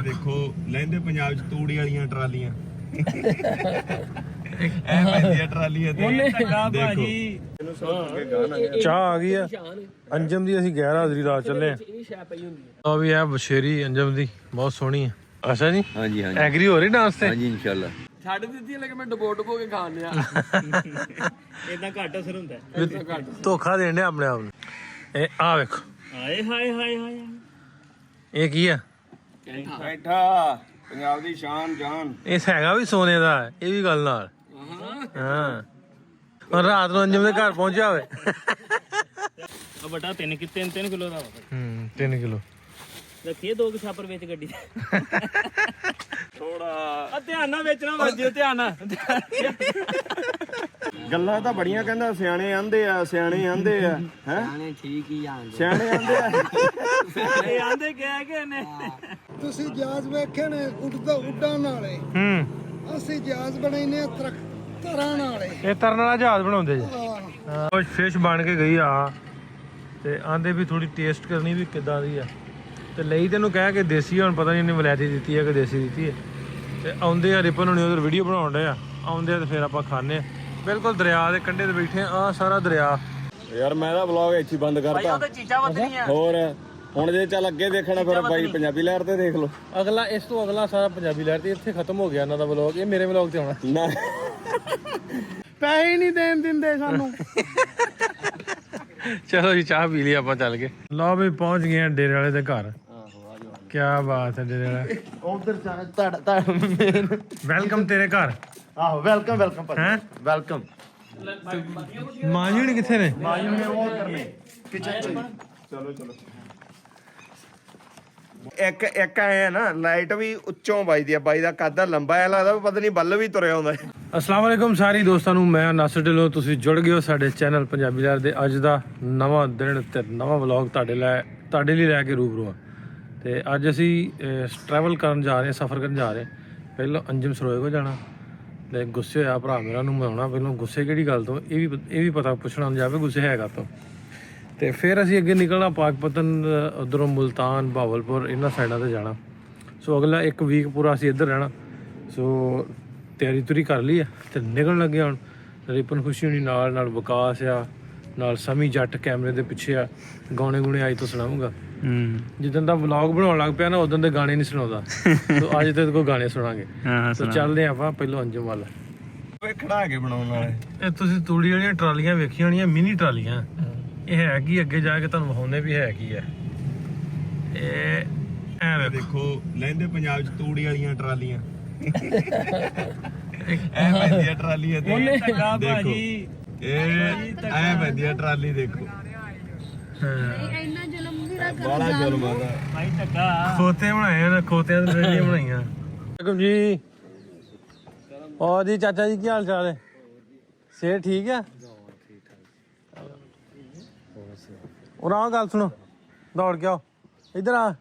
ਦੇਖੋ ਲਹਿੰਦੇ ਪੰਜਾਬ ਚ ਤੂੜੀ ਵਾਲੀਆਂ ਟਰਾਲੀਆਂ ਐ ਪੈਂਦੀਆਂ ਟਰਾਲੀਆਂ ਤੇ ਦੇਖੋ ਚਾਹ ਆ ਗਈ ਆ ਅੰਜਮ ਦੀ। ਅਸੀਂ 11 ਹਾਜ਼ਰੀ ਰਾਤ ਚੱਲੇ ਆ ਵੀ ਆ ਬਸ਼ੇਰੀ ਅੰਜਮ ਦੀ ਬਹੁਤ ਸੋਹਣੀ ਆ। ਅੱਛਾ ਜੀ ਹਾਂਜੀ ਹਾਂਜੀ ਐਗਰੀ ਹੋ ਰਹੀ ਡਾਂਸ ਤੇ ਹਾਂਜੀ ਇਨਸ਼ਾਅੱਲਾ ਛੱਡ ਦਿੱਤੀ ਲੇਕਿਨ ਮੈਂ ਡਬੋ ਕੇ ਖਾਣ ਲਿਆ ਇਦਾਂ ਘੱਟ ਅਸਰ ਹੁੰਦਾ ਧੋਖਾ ਦੇਣ ਡਿਆ ਆਪਣੇ ਆਪ ਨੂੰ। ਇਹ ਆ ਵੇਖੋ ਹਾਏ ਹਾਏ ਹਾਏ ਹਾਏ ਇਹ ਕੀ ਆ? ਬੈਠਾ ਪੰਜਾਬ ਦੀ ਸ਼ਾਨ ਜਾਨ। ਇਹ ਹੈਗਾ ਵੀ ਸੋਨੇ ਦਾ ਹੈ, ਇਹ ਵੀ ਗੱਲ ਨਾਲ। ਹਾਂ ਹੁਣ ਰਾਤ ਨੂੰ ਅੰਜਮ ਦੇ ਘਰ ਪਹੁੰਚਿਆ ਹੋਵੇ। ਆ ਬਟਾ 3 ਕਿਲੋ ਦਾ ਵਾ 3 ਕਿਲੋ ਰੱਖੀਏ 2 ਛਾਪਰ ਵਿੱਚ ਗੱਡੀ ਥੋੜਾ ਆ ਧਿਆਨ ਨਾਲ ਵੇਚਣਾ ਵੱਜਿਓ ਧਿਆਨ ਨਾਲ ਗੱਲਾਂ ਤਾਂ ਬੜੀਆਂ ਕਹਿੰਦਾ ਸਿਆਣੇ ਆਂਦੇ ਆ ਸਿਆਣੇ ਆਂਦੇ ਆ ਹੈ ਸਿਆਣੇ ਠੀਕ ਹੀ ਆਂਦੇ ਸਿਆਣੇ ਆਂਦੇ ਆ ਇਹ ਆਂਦੇ ਕਿਹਾ ਕਿ ਨੇ ਤੁਸੀਂ ਜਹਾਜ਼ ਵੇਖੇ ਨੇ ਉੱਡਣ ਵਾਲੇ। ਅਸੀਂ ਜਹਾਜ਼ ਬਣਾਈਨੇ ਤਰਾਂ ਵਾਲੇ। ਇਹ ਤਰਨ ਵਾਲਾ ਜਹਾਜ਼ ਬਣਾਉਂਦੇ ਜੀ। ਕੁਝ ਫਿਸ਼ ਬਣ ਕੇ ਗਈ ਆ ਤੇ ਆਂਦੇ ਵੀ ਥੋੜੀ ਟੇਸਟ ਕਰਨੀ ਵੀ ਕਿੱਦਾਂ ਦੀ ਆ। ਤੇ ਲਈ ਤੈਨੂੰ ਕਹਿ ਕੇ ਦੇਸੀ, ਹੁਣ ਪਤਾ ਨਹੀਂ ਇਹਨੇ ਵਲੈਤੀ ਦਿੱਤੀ ਹੈ ਕਿ ਦੇਸੀ ਦਿੱਤੀ ਹੈ। ਤੇ ਆਉਂਦੇ ਆ ਰਿਪਨ ਹੁਣੀ ਉਧਰ ਵੀਡੀਓ ਬਣਾਉਣ ਡਏ ਆ, ਆਉਂਦੇ ਆ ਤੇ ਫਿਰ ਆਪਾਂ ਖਾਣੇ ਆ। ਬਿਲਕੁਲ ਦਰਿਆ ਦੇ ਕੰਢੇ ਤੇ ਬੈਠੇ ਆ ਸਾਰਾ ਦਰਿਆ। ਯਾਰ ਮੈਂ ਤਾਂ ਵਲੌਗ ਇੱਥੇ ਬੰਦ ਕਰਤਾ। ਚੀਜ਼ਾਂ ਵਧਣੀਆਂ ਹੋਰ ਹੁਣ ਜੇ ਚੱਲ ਅੱਗੇ ਦੇਖਣਾ ਫਿਰ ਬਾਈ ਪੰਜਾਬੀ ਲਹਿਰ ਤੇ ਦੇਖ ਲਓ। ਅਗਲਾ ਇਸ ਤੋਂ ਅਗਲਾ ਸਾਰਾ ਪੰਜਾਬੀ ਲਹਿਰ ਤੇ ਇੱਥੇ ਖਤਮ ਹੋ ਗਿਆ ਇਹਨਾਂ ਦਾ ਵਲੌਗ। ਇਹ ਮੇਰੇ ਵਲੌਗ ਤੇ ਆਉਣਾ ਨਾ ਪੈਸੇ ਨਹੀਂ ਦੇਣ ਦਿੰਦੇ ਸਾਨੂੰ। ਚਲੋ ਜੀ ਚਾਹ ਪੀ ਲਈ ਆਪਾਂ ਚੱਲ ਕੇ। ਲਓ ਵੀ ਪਹੁੰਚ ਗਏ ਆ ਡੇਰੇ ਵਾਲੇ ਦੇ ਘਰ। ਕੀ ਬਾਤ ਹੈ ਡੇਰੇ ਵਾਲਾ। ਉਧਰ ਤੁਹਾਡਾ ਵੈਲਕਮ ਤੇਰੇ ਘਰ। ਆਹੋ ਵੈਲਕਮ ਭਾਜੀ ਹੈ ਵੈਲਕਮ। ਮਾਂ ਜੀ ਕਿੱਥੇ ਨੇ? ਮਾਜੀ ਨੇ ਉਹ ਕਰਨੇ ਕਿਚਨ ਚ। ਚਲੋ ਇੱਕ ਆਏ ਆ ਨਾ ਲਾਈਟ ਵੀ ਉੱਚੋਂ ਵੱਜਦੀ ਆ। ਬਾਈ ਦਾ ਕੱਦ ਲੰਬਾ ਆ, ਲੱਗਦਾ ਪਤਾ ਨਹੀਂ ਬੱਲ ਵੀ ਤੁਰਿਆ ਆਉਂਦਾ। अस्सलाम वालेकुम सारी दोस्तों ਨੂੰ ਮੈਂ ਨਾਸਰ ਢਿੱਲੋਂ। ਤੁਸੀਂ ਜੁੜ ਗਏ ਹੋ ਸਾਡੇ ਚੈਨਲ ਪੰਜਾਬੀ ਲਹਿਰ ਦੇ। ਅੱਜ ਦਾ ਨਵਾਂ ਦਿਨ ਤੇ ਨਵਾਂ ਵਲੌਗ ਤੁਹਾਡੇ ਲਈ ਲੈ ਕੇ ਰੂਬਰੂ ਹਾਂ। ਤੇ ਅੱਜ ਅਸੀਂ ਟਰੈਵਲ ਕਰਨ ਜਾ ਰਹੇ ਹਾਂ, ਸਫ਼ਰ ਕਰਨ ਜਾ ਰਹੇ ਹਾਂ। ਪਹਿਲਾਂ ਅੰਜਮ ਸਰੋਏ ਕੋ ਜਾਣਾ ਤੇ ਗੁੱਸੇ ਹੋਇਆ ਭਰਾ ਮੇਰਾ ਨੂੰ ਮਿਲਾਉਣਾ। ਪਹਿਲਾਂ ਗੁੱਸੇ ਕਿਹੜੀ ਗੱਲ ਤੋਂ, ਇਹ ਵੀ ਪਤਾ ਪੁੱਛਣਾ ਜਾਵੇ ਗੁੱਸੇ ਹੈਗਾ ਤੋਂ। ਤੇ ਫਿਰ ਅਸੀਂ ਅੱਗੇ ਨਿਕਲਣਾ ਪਾਕਪਤਨ, ਉੱਧਰੋਂ ਮੁਲਤਾਨ, ਬਹਾਵਲਪੁਰ, ਇਹਨਾਂ ਸਾਈਡਾਂ 'ਤੇ ਜਾਣਾ। ਸੋ ਅਗਲਾ 1 ਵੀਕ ਪੂਰਾ ਅਸੀਂ ਇੱਧਰ ਰਹਿਣਾ। ਸੋ ਤਿਆਰੀ ਤੁਰੀ ਕਰ ਲਈ ਆ ਤੇ ਨਿਕਲਣ ਲੱਗੇ ਹੁਣ। ਰਿਪਨ ਖੁਸ਼ੀ ਹੋਣੀ ਨਾਲ ਵਿਕਾਸ ਆ, ਨਾਲ ਸਮੀ ਜੱਟ ਕੈਮਰੇ ਦੇ ਪਿੱਛੇ ਆ। ਗਾਣੇ ਗੁਣੇ ਅੱਜ ਤੋਂ ਸੁਣਾਉਂਗਾ। ਜਿੱਦਣ ਦਾ ਵਲੌਗ ਬਣਾਉਣ ਲੱਗ ਪਿਆ ਨਾ ਉਦੋਂ ਦੇ ਗਾਣੇ ਨਹੀਂ ਸੁਣਾਉਂਦਾ। ਸੋ ਅੱਜ ਤੇ ਕੋਈ ਗਾਣੇ ਸੁਣਾਂਗੇ। ਸੋ ਚੱਲਦੇ ਆਪਾਂ ਪਹਿਲਾਂ ਅੰਜਮ ਵੱਲ। ਖੜਾ ਕੇ ਬਣਾਉਣ ਵਾਲੇ ਇਹ ਤੁਸੀਂ ਤੂੜੀ ਵਾਲੀਆਂ ਟਰਾਲੀਆਂ ਵੇਖੀਆਂ ਹੋਣੀਆਂ, ਮਿਨੀ ਟਰਾਲੀਆਂ। ਇਹ ਹੈ ਕੀ ਅੱਗੇ ਜਾ ਕੇ ਤੁਹਾਨੂੰ ਵਿਖਾਉਂਦੇ ਵੀ ਹੈ ਕੀ ਹੈ। ਇਹ ਐ ਦੇਖੋ ਲਹਿੰਦੇ ਪੰਜਾਬ ਚ ਤੂੜੀ ਵਾਲੀਆਂ ਟਰਾਲੀਆਂ ਐ ਪੈਂਦੀਆਂ ਟਰਾਲੀਆਂ ਤੇ ਦੇਖੋ ਇਹ ਐ ਪੈਂਦੀਆਂ ਟਰਾਲੀ। ਦੇਖੋ ਇੰਨਾ ਜ਼ੁਲਮ ਵੀ ਨਾ ਬਾਲਾ ਜ਼ੁਲਮ ਆਦਾ। ਭਾਈ ਟੱਕਾ ਖੋਤੇ ਬਣਾਏ ਨੇ, ਖੋਤਿਆਂ ਦੀ ਰੇੜੀਆਂ ਬਣਾਈਆਂ। ਵਾਲੇਕੁਮ ਜੀ। ਹੋਰ ਜੀ ਚਾਚਾ ਜੀ ਕੀ ਹਾਲ ਚਾਲ ਹੈ? ਸਿਹਤ ਠੀਕ ਆ? ਉਹ ਆਹ ਗੱਲ ਸੁਣੋ, ਦੌੜ ਕੇ ਆਓ ਇੱਧਰ ਆ।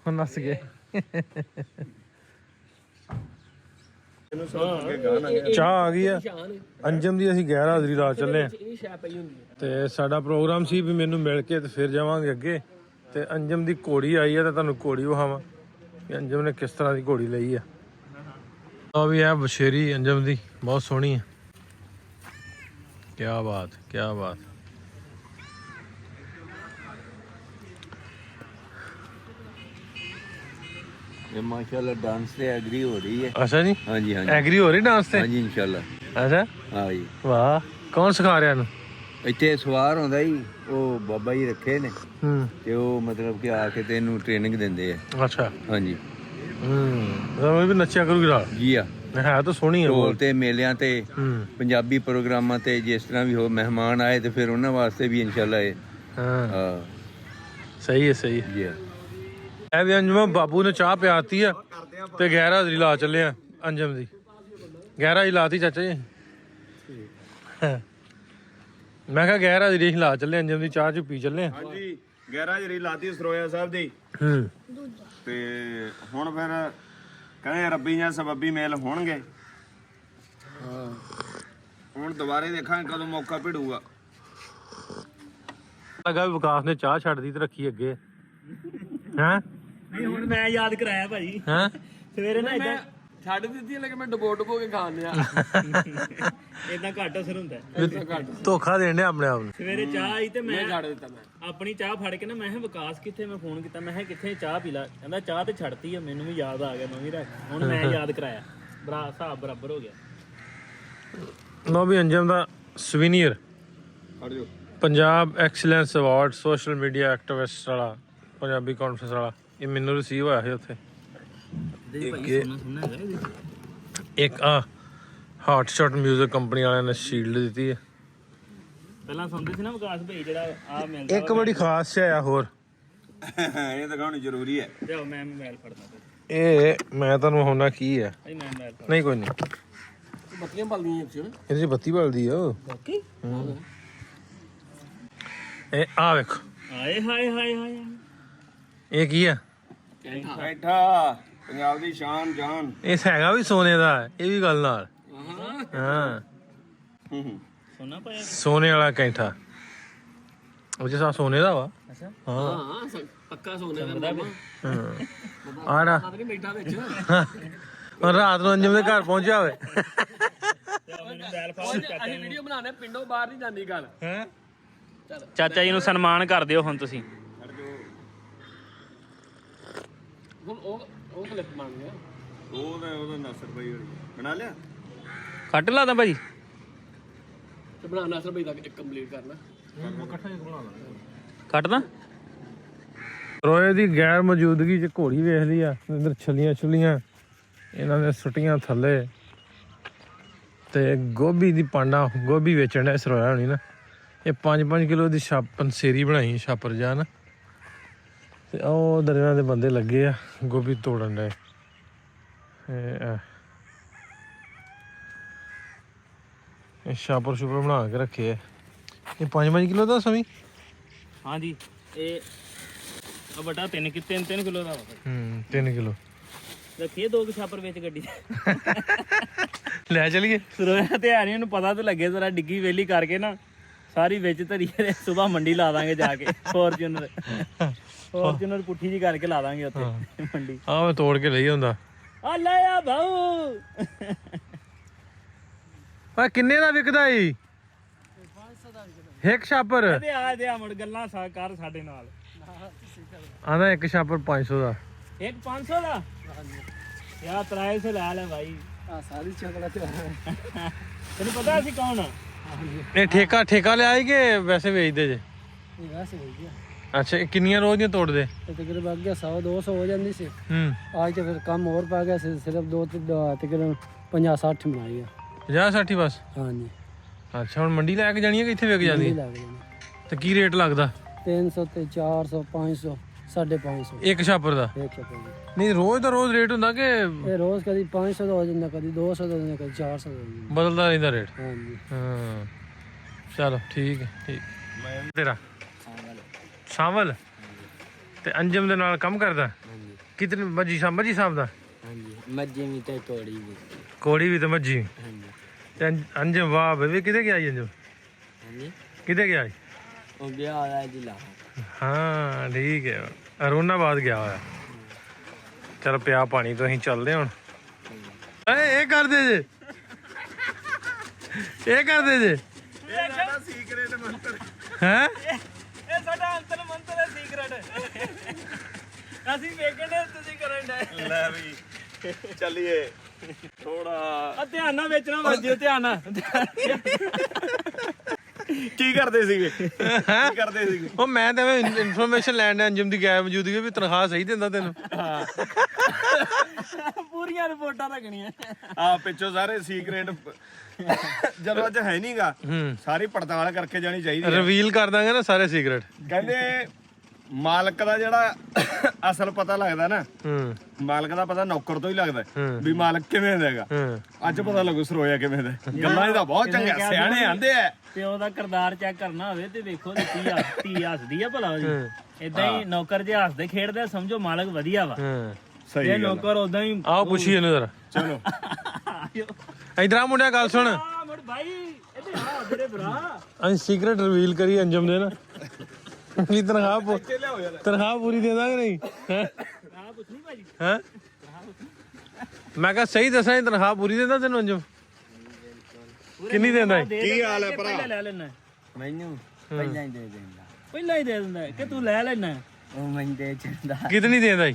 ਹੁਣ ਨੱਸ ਗਏ। ਚਾਹ ਆ ਗਈ ਆ ਅੰਜਮ ਦੀ। ਅਸੀਂ 11 ਹਾਜ਼ਰੀ ਰਾਤ ਚੱਲੇ ਆ ਤੇ ਸਾਡਾ ਪ੍ਰੋਗਰਾਮ ਸੀ ਵੀ ਮੈਨੂੰ ਮਿਲ ਕੇ ਤੇ ਫਿਰ ਜਾਵਾਂਗੇ ਅੱਗੇ। ਤੇ ਅੰਜਮ ਦੀ ਘੋੜੀ ਆਈ ਆ ਤੇ ਤੁਹਾਨੂੰ ਘੋੜੀ ਵਿਖਾਵਾਂ ਕਿ ਅੰਜਮ ਨੇ ਕਿਸ ਤਰ੍ਹਾਂ ਦੀ ਘੋੜੀ ਲਈ ਆ। ਉਹ ਵੀ ਆ ਬਸ਼ੇਰੀ ਅੰਜਮ ਦੀ, ਬਹੁਤ ਸੋਹਣੀ ਆ। क्या बात क्या बात। ये माशाल्लाह डांस से एग्री हो रही है। अच्छा जी हाँ जी हाँ जी एग्री हो रही डांस से? हाँ जी इंशाल्लाह। अच्छा हाँ जी वाह। कौन सिखा रहा है? ਇੱਥੇ ਸਵਾਰ ਹੁੰਦਾ ਜੀ, ਉਹ ਬਾਬਾ ਜੀ ਰੱਖੇ ਨੇ ਤੇ ਉਹ ਮਤਲਬ ਕਿ ਆ ਕੇ ਤੈਨੂੰ ਟ੍ਰੇਨਿੰਗ ਦਿੰਦੇ ਆ। ਅੱਛਾ ਹਾਂਜੀ ਮੈਂ ਵੀ ਨੱਚਿਆ ਕਰੂਗੀ ਨਾਲ ਜੀ ਆ। ਹੈ ਤਾਂ ਸੋਹਣੀ ਹੈ। ਢੋਲ ਤੇ ਮੇਲਿਆਂ ਤੇ ਪੰਜਾਬੀ ਪ੍ਰੋਗਰਾਮਾਂ ਤੇ ਜਿਸ ਤਰ੍ਹਾਂ ਵੀ ਹੋ ਮਹਿਮਾਨ ਆਏ ਤੇ ਫਿਰ ਉਹਨਾਂ ਵਾਸਤੇ ਵੀ ਇਨਸ਼ਾਅੱਲਾ ਇਹ ਹਾਂ ਸਹੀ ਹੈ ਸਹੀ ਹੈ ਜੀ। ਇਹ ਵੀ ਅੰਜਮ ਬਾਬੂ ਨੇ ਚਾਹ ਪਿਆਤੀ ਆ ਤੇ 11 ਹਾਜ਼ਰੀ ਲਾ ਚੱਲੇ ਆ ਅੰਜਮ ਦੀ। 11 ਹੀ ਲਾਤੀ ਚਾਚਾ ਜੀ। ਮੈਂ ਕਿਹਾ 11 ਹਾਜ਼ਰੀ ਅਸੀਂ ਲਾ ਚੱਲੇ ਅੰਜਮ ਦੀ ਚਾਹ ਚ ਪੀ ਚੱਲੇ ਆ। ਹਾਂਜੀ 11 ਹਾਜ਼ਰੀ ਲਾਤੀ ਸਰੋਇਆ ਸਾਹਿਬ ਦੀ। ਤੇ ਹੁਣ ਫਿਰ ਕਹਿੰਦੇ ਰੱਬੀ ਜਾਂ ਸਬੱਬੀ ਮੇਲ ਹੋਣਗੇ। ਹੁਣ ਦੁਬਾਰੇ ਦੇਖਾਂਗੇ ਕਦੋਂ ਮੌਕਾ ਭਿੜੂਗਾ। ਲੱਗਾ ਵੀ ਵਿਕਾਸ ਨੇ ਚਾਹ ਛੱਡਦੀ ਤੇ ਰੱਖੀ ਅੱਗੇ ਹਾਂ ਨਹੀਂ ਹੁਣ ਮੈਂ ਯਾਦ ਕਰਾਇਆ ਭਾਜੀ ਹਾਂ ਸਵੇਰੇ ਨਾ ਮੈਂ ਛੱਡ ਦਿੱਤੀ ਲੇਕਿਨ ਮੈਂ ਡਬੋ ਕੇ ਖਾਣ ਲਿਆ ਇਦਾਂ ਘੱਟ ਅਸਰ ਹੁੰਦਾ ਧੋਖਾ ਦੇਣ ਡਿਆ ਆਪਣੇ ਆਪ ਨੂੰ। ਸਵੇਰੇ ਚਾਹ ਆਈ ਤੇ ਮੈਂ ਛੱਡ ਦਿੱਤਾ ਮੈਂ ਆਪਣੀ ਚਾਹ ਫੜ ਕੇ ਨਾ ਮੈਂ ਕਿਹਾ ਵਿਕਾਸ ਕਿੱਥੇ, ਮੈਂ ਫੋਨ ਕੀਤਾ ਮੈਂ ਕਿਹਾ ਕਿੱਥੇ ਚਾਹ ਪੀ ਲਾ, ਕਹਿੰਦਾ ਚਾਹ ਤੇ ਛੱਡਤੀ ਆ। ਮੈਨੂੰ ਵੀ ਯਾਦ ਆ ਗਿਆ, ਮੈਂ ਵੀ ਰੱਖ, ਹੁਣ ਮੈਂ ਯਾਦ ਕਰਾਇਆ, ਹਿਸਾਬ ਬਰਾਬਰ ਹੋ ਗਿਆ। ਲਓ ਵੀ ਅੰਜਮ ਦਾ ਸਵੀਨੀਅਰ ਖੜ ਜਾਓ। Punjab excellence award social media activist ਵਾਲਾ ਪੰਜਾਬੀ ਕਾਨਫਰੰਸ ਵਾਲਾ, ਇਹ ਮੈਨੂੰ ਰਿਸੀਵ ਹੋਇਆ ਸੀ ਉੱਥੇ। ਇੱਕ ਆ ਹਾਟ ਸ਼ਾਟ 뮤직 ਕੰਪਨੀ ਵਾਲਿਆਂ ਨੇ ਸ਼ੀਲਡ ਦਿੱਤੀ ਹੈ। ਪਹਿਲਾਂ ਸੁਣਦੇ ਸੀ ਨਾ ਵਿਕਾਸ ਭਾਈ ਜਿਹੜਾ ਆ ਮਿਲਦਾ ਇੱਕ ਬੜੀ ਖਾਸ ਸ਼ੈ ਆ ਹੋਰ, ਇਹ ਦਿਖਾਉਣੀ ਜ਼ਰੂਰੀ ਹੈ। ਲਿਆਓ ਮੈਂ ਮੋਬਾਈਲ ਫੜਦਾ ਇਹ ਮੈਂ ਤੁਹਾਨੂੰ ਹੋਣਾ ਕੀ ਹੈ। ਭਾਈ ਮੈਂ ਮੋਬਾਈਲ ਫੜ ਨਹੀਂ ਕੋਈ ਨਹੀਂ, ਬੱਤੀਆਂ ਬਲਦੀਆਂ ਇੱਥੇ ਇਹਦੇ 'ਚ ਬੱਤੀ ਬਲਦੀ ਆ। ਬਾਕੀ ਇਹ ਆ ਵੇਖੋ, ਆਏ ਹਾਏ ਹਾਏ ਹਾਏ ਇਹ ਕੀ ਆ? ਬੈਠਾ ਪੰਜਾਬ ਦੀ ਸ਼ਾਨ ਜਾਨ। ਇਹ ਹੈਗਾ ਵੀ ਸੋਨੇ ਦਾ ਹੈ, ਇਹ ਵੀ ਗੱਲ ਨਾਲ। ਹਾਂ ਸੋਨਾ ਪਾਇਆ ਸੋਨੇ ਵਾਲਾ ਕੈਂਠਾ, ਉਹ ਜਿਹਾ ਸੋਨੇ ਦਾ ਵਾ। ਅੱਛਾ ਹਾਂ ਹਾਂ ਪੱਕਾ ਸੋਨੇ ਦਾ ਮਾਮਾ ਹਾਂ ਆੜਾ ਪਤਾ ਨਹੀਂ ਬੈਠਾ ਵਿੱਚ ਹੁਣ ਰਾਤ ਨੂੰ ਅੰਜਮ ਦੇ ਘਰ ਪਹੁੰਚਿਆ ਹੋਵੇ। ਮੈਨੂੰ ਮੋਬਾਈਲ ਫੜ ਅਸੀਂ ਵੀਡੀਓ ਬਣਾਉਣੇ ਪਿੰਡੋਂ ਬਾਹਰ ਨਹੀਂ ਜਾਂਦੀ ਗੱਲ ਹੈ ਚਾਚਾ ਜੀ ਨੂੰ ਸਨਮਾਨ ਕਰ ਦਿਓ ਹੁਣ ਤੁਸੀਂ। ਹੁਣ ਉਹ ਕਲਿੱਪ ਬਣ ਗਿਆ ਉਹਦਾ ਨਸਰ ਬਈ ਬਣਾ ਲਿਆ। ਕੱਟ ਲਾਦਾ ਭਾਜੀ ਤੇ ਬਣਾਉਣਾ ਅਸਰ ਬਈ ਤੱਕ ਇੱਕ ਕੰਪਲੀਟ ਕਰਨਾ ਕੱਟਦਾ। ਰੋਏ ਦੀ ਗੈਰ ਮੌਜੂਦਗੀ 'ਚ ਘੋੜੀ ਵੇਖ ਲਈ ਆ, ਅੰਦਰ ਛਲੀਆਂ ਛੁਲੀਆਂ ਇਹਨਾਂ ਨੇ ਸੁੱਟੀਆਂ ਥੱਲੇ, ਤੇ ਗੋਭੀ ਦੀ ਪਾਂਡਾ ਗੋਭੀ ਵੇਚਣ ਦਾ ਸਰੋਇਆ ਹੋਣੀ ਨਾ। ਇਹ 5-5 ਕਿਲੋ ਦੀ ਪੰਸੇਰੀ ਬਣਾਈ ਛਾਪਰ ਜਾਨ, ਤੇ ਉਹ ਦਰਿਆ ਦੇ ਬੰਦੇ ਲੱਗੇ ਆ ਗੋਭੀ ਤੋੜਨ ਦੇ। ਇਹ ਛਾਪਰ ਛੁਪਰ ਬਣਾ ਕੇ ਰੱਖੇ ਆ। ਇਹ 5-5 ਕਿਲੋ ਦਾ ਸਮੀ। ਹਾਂਜੀ ਇਹ ਬਟਾ 3 ਕਿਲੋ ਦਾ ਵਾ। 3 ਕਿਲੋ ਰੱਖੀਏ 2 ਛਾਪਰ ਵਿੱਚ ਗੱਡੀ ਲੈ ਚਲੀਏ। ਸਰੋਇਆ ਤੇ ਆ ਨਹੀਂ, ਉਹਨੂੰ ਪਤਾ ਤਾਂ ਲੱਗੇ ਜ਼ਰਾ ਡਿੱਗੀ ਵੇਲੀ ਕਰਕੇ ਨਾ ਸਾਰੀ ਵਿੱਚ ਧਰੀ ਸਵੇਰ ਮੰਡੀ ਲਾ ਦਾਂਗੇ ਜਾ ਕੇ। ਫੋਰਚੂਨਰ ਪੁੱਠੀ ਜੀ ਕਰਕੇ ਲਾ ਦਾਂਗੇ ਉੱਥੇ ਮੰਡੀ। ਆਹ ਮੈਂ ਤੋੜ ਕੇ ਲਈ ਹੁੰਦਾ। ਆ ਲੈ ਆ ਭਾਊ ਓਏ ਕਿੰਨੇ ਦਾ ਵਿਕਦਾ ਈ? 1 ਛਾਪਰ ਤੇ ਆ ਮੁੜ ਗੱਲਾਂ ਕਰ ਸਾਡੇ ਨਾਲ। ਆਂਦਾ 1 ਛਾਪਰ 500 ਦਾ। ਇੱਕ 500 ਦਾ ਯਾਰ 300 ਲੈ ਲੈ ਭਾਈ। ਆ ਸਾਰੀ ਚਕਲਾ ਤੇ ਤੈਨੂੰ ਪਤਾ ਅਸੀਂ ਕੌਣ ਆ? ਇਹ ਠੇਕਾ ਲਿਆ ਕਿ ਵੈਸੇ ਵੇਚਦੇ ਜੇ? ਇਹ ਵੈਸੇ ਹੋ ਗਿਆ ਅੱਛਾ, ਇਹ ਕਿੰਨੀਆਂ ਰੋਜ਼ ਦੀਆਂ ਤੋੜਦੇ? ਤੇ ਤਕਰੀਬਨ ਅੱਗੇ 100-200 ਹੋ ਜਾਂਦੀ ਸੀ। ਅੱਜ ਤੇ ਫਿਰ ਕੰਮ ਹੋਰ ਪਾ ਗਿਆ ਸੀ, ਸਿਰਫ 2-3 ਤਕਰੀਬਨ 50-60 ਬਣਾਈ ਆ। 50-60 ਬਸ? ਹਾਂਜੀ ਅੱਛਾ, ਹੁਣ ਮੰਡੀ ਲੈ ਕੇ ਜਾਣੀ ਹੈ ਕਿ ਇੱਥੇ ਵਿਕ ਜਾਂਦੀ ਹੈ? ਤੇ ਕੀ ਰੇਟ ਲੱਗਦਾ? 300 ਤੇ 400 500 550 1 ਛਾਪਰ ਦਾ? ਇੱਕ ਚੱਕਰ ਨਹੀਂ, ਰੋਜ਼ ਦਾ ਰੋਜ਼ ਰੇਟ ਹੁੰਦਾ ਕਿ ਇਹ ਰੋਜ਼ ਕਦੀ 500 ਦਾ ਹੋ ਜਾਂਦਾ, ਕਦੀ 200 ਦਾ ਹੋ ਜਾਂਦਾ, ਕਦੀ 400 ਦਾ ਹੋ ਜਾਂਦਾ। ਬਦਲਦਾ ਰਹਿੰਦਾ ਰੇਟ? ਹਾਂਜੀ ਹਾਂ ਚਲੋ ਠੀਕ ਹੈ, ਠੀਕ। ਤੇਰਾ ਸਾਵਲ ਤੇ ਅੰਜਮ ਦੇ ਨਾਲ ਕੰਮ ਕਰਦਾ? ਕਿਤਨੀ ਮੱਝੀ ਸਾਹਿਬ ਦਾ? ਹਾਂਜੀ ਮੱਝੀ ਵੀ ਤੇ ਕੋੜੀ ਵੀ। ਕੋੜੀ ਵੀ ਤੇ ਮੱਝੀ ਵੀ? ਹਾਂਜੀ ਤੇ ਅੰਜਮ ਵਾਹ ਬੇਬੇ, ਕਿਤੇ ਗਿਆ ਜੀ ਅੰਜਮ? ਹਾਂਜੀ ਕਿਤੇ ਗਿਆ? ਉਹ ਗਿਆ ਹੋਇਆ ਜੀ ਲਾ। ਹਾਂ ਠੀਕ ਹੈ, ਅਰੋਨਾਬਾਦ ਗਿਆ ਹੋਇਆ। ਚਲ ਪਿਆ ਪਾਣੀ ਤੋਂ ਅਸੀਂ ਚੱਲਦੇ ਹੁਣ। ਇਹ ਕਰਦੇ ਜੇ, ਇਹ ਕਰਦੇ ਜੇ ਸੀਕ੍ਰੇਟ ਮੰਤਰ ਹੈ? ਇਹ ਸਾਡਾ ਅੰਤਰ ਮੰਤਰ ਹੈ, ਸੀਕ੍ਰੇਟ। ਅਸੀਂ ਵੇਖਣੇ ਤੁਸੀਂ ਕਰਨ ਦੇ। ਲੈ ਵੀ ਚੱਲੀਏ ਥੋੜਾ। ਆ ਧਿਆਨ ਨਾਲ ਵੇਚਣਾ ਵੱਜਿਓ, ਧਿਆਨ ਨਾਲ। ਕੀ ਕਰਦੇ ਸੀਗੇ? ਕੀ ਕਰਦੇ ਸੀਗੇ? ਉਹ ਮੈਂ ਤਾਂ ਇਨਫੋਰਮੇਸ਼ਨ ਲੈਣ ਡਿਆ ਅੰਜਮ ਦੀ ਗੈਰ ਮੌਜੂਦਗੀ ਵੀ ਤਨਖਾਹ ਸਹੀ ਦਿੰਦਾ ਤੈਨੂੰ। ਪੂਰੀਆਂ ਰਿਪੋਰਟਾਂ ਰੱਖਣੀਆਂ। ਆ ਪਿੱਛੋਂ ਸਾਰੇ ਸੀਕ੍ਰੇਟ ਜਦੋਂ ਅੱਜ ਹੈ ਨਹੀਂਗਾ, ਸਾਰੀ ਪੜਤਾਲ ਕਰਕੇ ਜਾਣੀ ਚਾਹੀਦੀ ਹੈ। ਰਿਵੀਲ ਕਰ ਦਾਂਗੇ ਨਾ ਸਾਰੇ ਸੀਕ੍ਰੇਟ। ਕਹਿੰਦੇ ਮਾਲਕ ਦਾ ਜਿਹੜਾ ਅਸਲ ਪਤਾ ਲੱਗਦਾ ਨਾ, ਮਾਲਕ ਦਾ ਪਤਾ ਨੌਕਰ ਤੋਂ ਹੀ ਲੱਗਦਾ ਵੀ ਮਾਲਕ ਕਿਵੇਂ ਦਾ ਹੈਗਾ। ਅੱਜ ਪਤਾ ਲੱਗੂ ਸਰੋਇਆ ਕਿਵੇਂ ਦਾ। ਗੱਲਾਂ ਇਹਦਾ ਬਹੁਤ ਚੰਗਾ, ਸਿਆਣੇ ਆਂਦੇ ਆ। ਤੇ ਉਹਦਾ ਕਿਰਦਾਰ ਚੈੱਕ ਕਰਨਾ ਹੋਵੇ ਤੇ ਵੇਖੋ ਧੀ ਹੱਸਦੀ ਆ ਭਲਾ ਜੀ। ਇਦਾਂ ਹੀ ਨੌਕਰ ਜੇ ਹੱਸਦੇ ਖੇਡਦੇ ਸਮਝੋ ਮਾਲਕ ਵਧੀਆ ਵਾ। ਸਹੀ ਜੇ ਗੱਲ ਨੌਕਰ ਉਦਾਂ ਹੀ ਆਓ ਪੁੱਛੀਏ ਇਹਨੂੰ ਜ਼ਰਾ। ਚਲੋ ਇਧਰ ਆ ਮੁੰਡਿਆ, ਗੱਲ ਸੁਣ। ਮੁੜ ਭਾਈ ਇੱਥੇ ਆ ਮੇਰੇ ਭਰਾ। ਅਸੀਂ ਸੀਕ੍ਰੇਟ ਰਿਵੀਲ ਕਰੀ ਅੰਜਮ ਦੇ ਨਾ। ਕੀ ਤਨਖਾਹ ਪੂਰੀ ਦੇ ਦਾਂਗੇ ਨਹੀਂ ਹੈਂ? ਹਾਂ ਪੁੱਛਣੀ ਭਾਜੀ ਹੈਂ ਮੈਂ ਕਿਹਾ ਸਹੀ ਦੱਸਾਂ ਤਨਖਾਹ ਪੂਰੀ ਦਿੰਦਾ ਤੈਨੂੰ ਅੰਜਮ ਕਿੰਨੀ ਦਿੰਦਾ ਕੀ ਹਾਲ ਹੈ ਭਰਾ? ਪਹਿਲਾਂ ਲੈ ਲੈਣਾ ਮੈਨੂੰ ਪਹਿਲਾਂ ਹੀ ਦੇ ਦਿੰਦਾ ਪਹਿਲਾਂ ਹੀ ਦੇ ਦਿੰਦਾ ਕਿ ਤੂੰ ਲੈ ਲੈਣਾ ਉਹ ਮੈਨੂੰ ਦੇ ਛੱਡਦਾ ਕਿਤਨੀ ਦਿੰਦਾ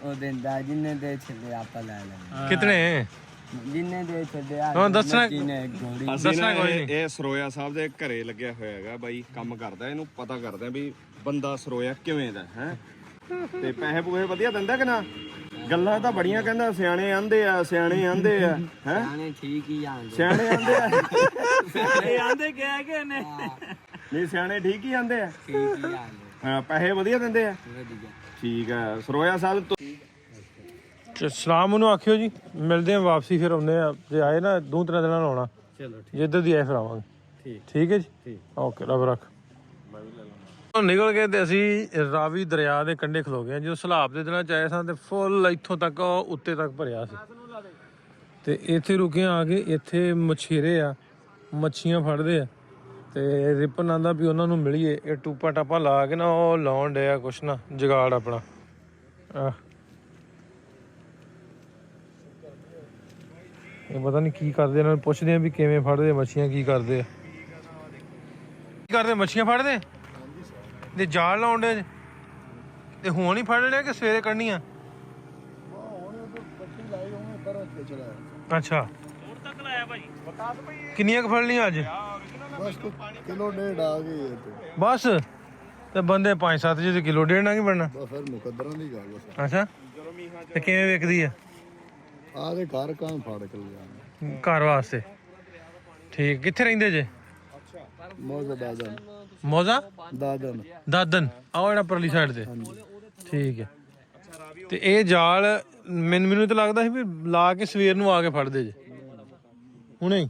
ਉਹ ਦਿੰਦਾ ਜਿੰਨੇ ਦੇ ਛੱਡੇ ਆਪਾਂ ਲੈ ਲੈਣਾ ਕਿਤਨੇ ਜਿੰਨੇ ਦੇ ਛੱਡੇ ਆ ਹਾਂ, ਦੱਸਣਾ- ਜਿੰਨੇ ਗੋਲੀ ਦੱਸਣਾ ਕੋਈ ਨਹੀਂ ਇਹ ਸਰੋਇਆ ਸਾਹਿਬ ਦੇ ਘਰੇ ਲੱਗਿਆ ਹੋਇਆ ਹੈਗਾ ਬਾਈ, ਕੰਮ ਕਰਦਾ, ਇਹਨੂੰ ਪਤਾ ਕਰਦਾ ਵੀ ਬੰਦਾ ਸਰੋਇਆ ਕਿਵੇਂ ਦਾ ਹੈ ਤੇ ਪੈਸੇ ਪੂਸੇ ਵਧੀਆ ਦਿੰਦਾ ਕਿ ਨਾ? ਗੱਲਾਂ ਤਾਂ ਬੜੀਆਂ ਕਹਿੰਦਾ, ਸਿਆਣੇ ਆਂਦੇ ਆ ਹੈ ਆਣੇ ਠੀਕ ਹੀ ਆਂਦੇ ਸਿਆਣੇ ਆਂਦੇ ਆ ਇਹ ਆਂਦੇ ਕਿਹਾ ਕਿ ਇਹਨੇ ਨਹੀਂ ਸਿਆਣੇ ਠੀਕ ਹੀ ਆਂਦੇ ਆ ਠੀਕ ਹੀ ਆਂਦੇ ਹਾਂ, ਪੈਸੇ ਵਧੀਆ ਦਿੰਦੇ ਆ। ਵਧੀਆ ਠੀਕ ਆ ਸਰੋਇਆ ਸਾਹਿਬ ਤੋਂ ਸਲਾਮ ਉਹਨੂੰ ਆਖਿਓ ਜੀ, ਮਿਲਦੇ ਆ ਵਾਪਸੀ, ਫਿਰ ਆਉਂਦੇ ਆ, ਜੇ ਆਏ ਨਾ 2-3 ਦਿਨਾਂ ਨਾਲ ਆਉਣਾ। ਚਲੋ ਜਿੱਦਾਂ ਦੀ ਆਏ ਫਿਰ ਆਵਾਂਗੇ। ਠੀਕ ਹੈ ਜੀ, ਓਕੇ, ਰੱਬ ਰੱਖ। ਨਿਕਲ ਕੇ ਤੇ ਅਸੀਂ ਰਾਵੀ ਦਰਿਆ ਦੇ ਕੰਢੇ ਖਲੋ ਗਏ। ਜਦੋਂ ਸਲਾਬ ਦੇ ਦਿਨਾਂ ਚ ਆਏ ਸਾਂ ਤੇ ਫੁੱਲ ਇੱਥੋਂ ਤੱਕ ਉੱਤੇ ਤੱਕ ਭਰਿਆ ਸੀ ਤੇ ਇੱਥੇ ਰੁਕੇ ਆ ਕੇ। ਇੱਥੇ ਮਛੇਰੇ ਆ, ਮੱਛੀਆਂ ਫੜਦੇ ਆ ਤੇ ਰਿਪਨ ਆਂਦਾ ਵੀ ਉਹਨਾਂ ਨੂੰ ਮਿਲੀਏ। ਇਹ ਟੂਪਾ ਟਾਪਾ ਲਾ ਕੇ ਨਾ ਉਹ ਲਾਉਣ ਡਿਆ ਕੁਛ ਨਾ ਜਗਾੜ ਆਪਣਾ। ਇਹ ਪਤਾ ਨਹੀਂ ਕੀ ਕਰਦੇ, ਇਹਨਾਂ ਨੂੰ ਪੁੱਛਦੇ ਆ ਵੀ ਕਿਵੇਂ ਫੜਦੇ ਮੱਛੀਆਂ, ਕੀ ਕਰਦੇ ਆ, ਕੀ ਕਰਦੇ ਮੱਛੀਆਂ ਫੜਦੇ ਤੇ ਜਾਲ ਲਾਉਣ ਡੇ ਤੇ ਹੁਣ ਹੀ ਫੜ ਲਿਆ ਕਿ ਸਵੇਰੇ ਕੱਢਣੀਆਂ? ਅੱਛਾ, ਕਿੰਨੀਆਂ ਕੁ ਫੜ ਲਈਆਂ ਅੱਜ? ਬਸ ਕਿਲੋ ਡੇਢ ਆ ਗਈ ਬਸ ਤੇ ਬੰਦੇ 5-7 ਜੇ ਕਿਲੋ ਡੇਢ ਨਾ ਕੀ ਬਣਨਾ? ਬਸ ਫਿਰ ਮੁਕੱਦਰਾਂ ਦੀ ਗੱਲ ਬਸ। ਅੱਛਾ, ਤੇ ਕਿਵੇਂ ਵਿਕਦੀ ਆ? ਆ ਦੇ ਘਰ ਕਾਂ ਫੜ ਕੇ ਲਿਆ ਘਰ ਵਾਸਤੇ। ਠੀਕ, ਕਿੱਥੇ ਰਹਿੰਦੇ ਜੇ? ਮੌਜਾ ਦਾਦਨ ਮੋਜ਼ਾ ਦਾਦਨ, ਆਹ ਜਿਹੜਾ ਪਰਲੀ ਸਾਈਡ ਤੇ। ਠੀਕ ਹੈ, ਤੇ ਇਹ ਜਾਲ ਮੈਨੂੰ ਤਾਂ ਲੱਗਦਾ ਸੀ ਵੀ ਲਾ ਕੇ ਸਵੇਰ ਨੂੰ ਆ ਕੇ ਫੜਦੇ ਜੇ ਹੁਣੇ ਹੀ।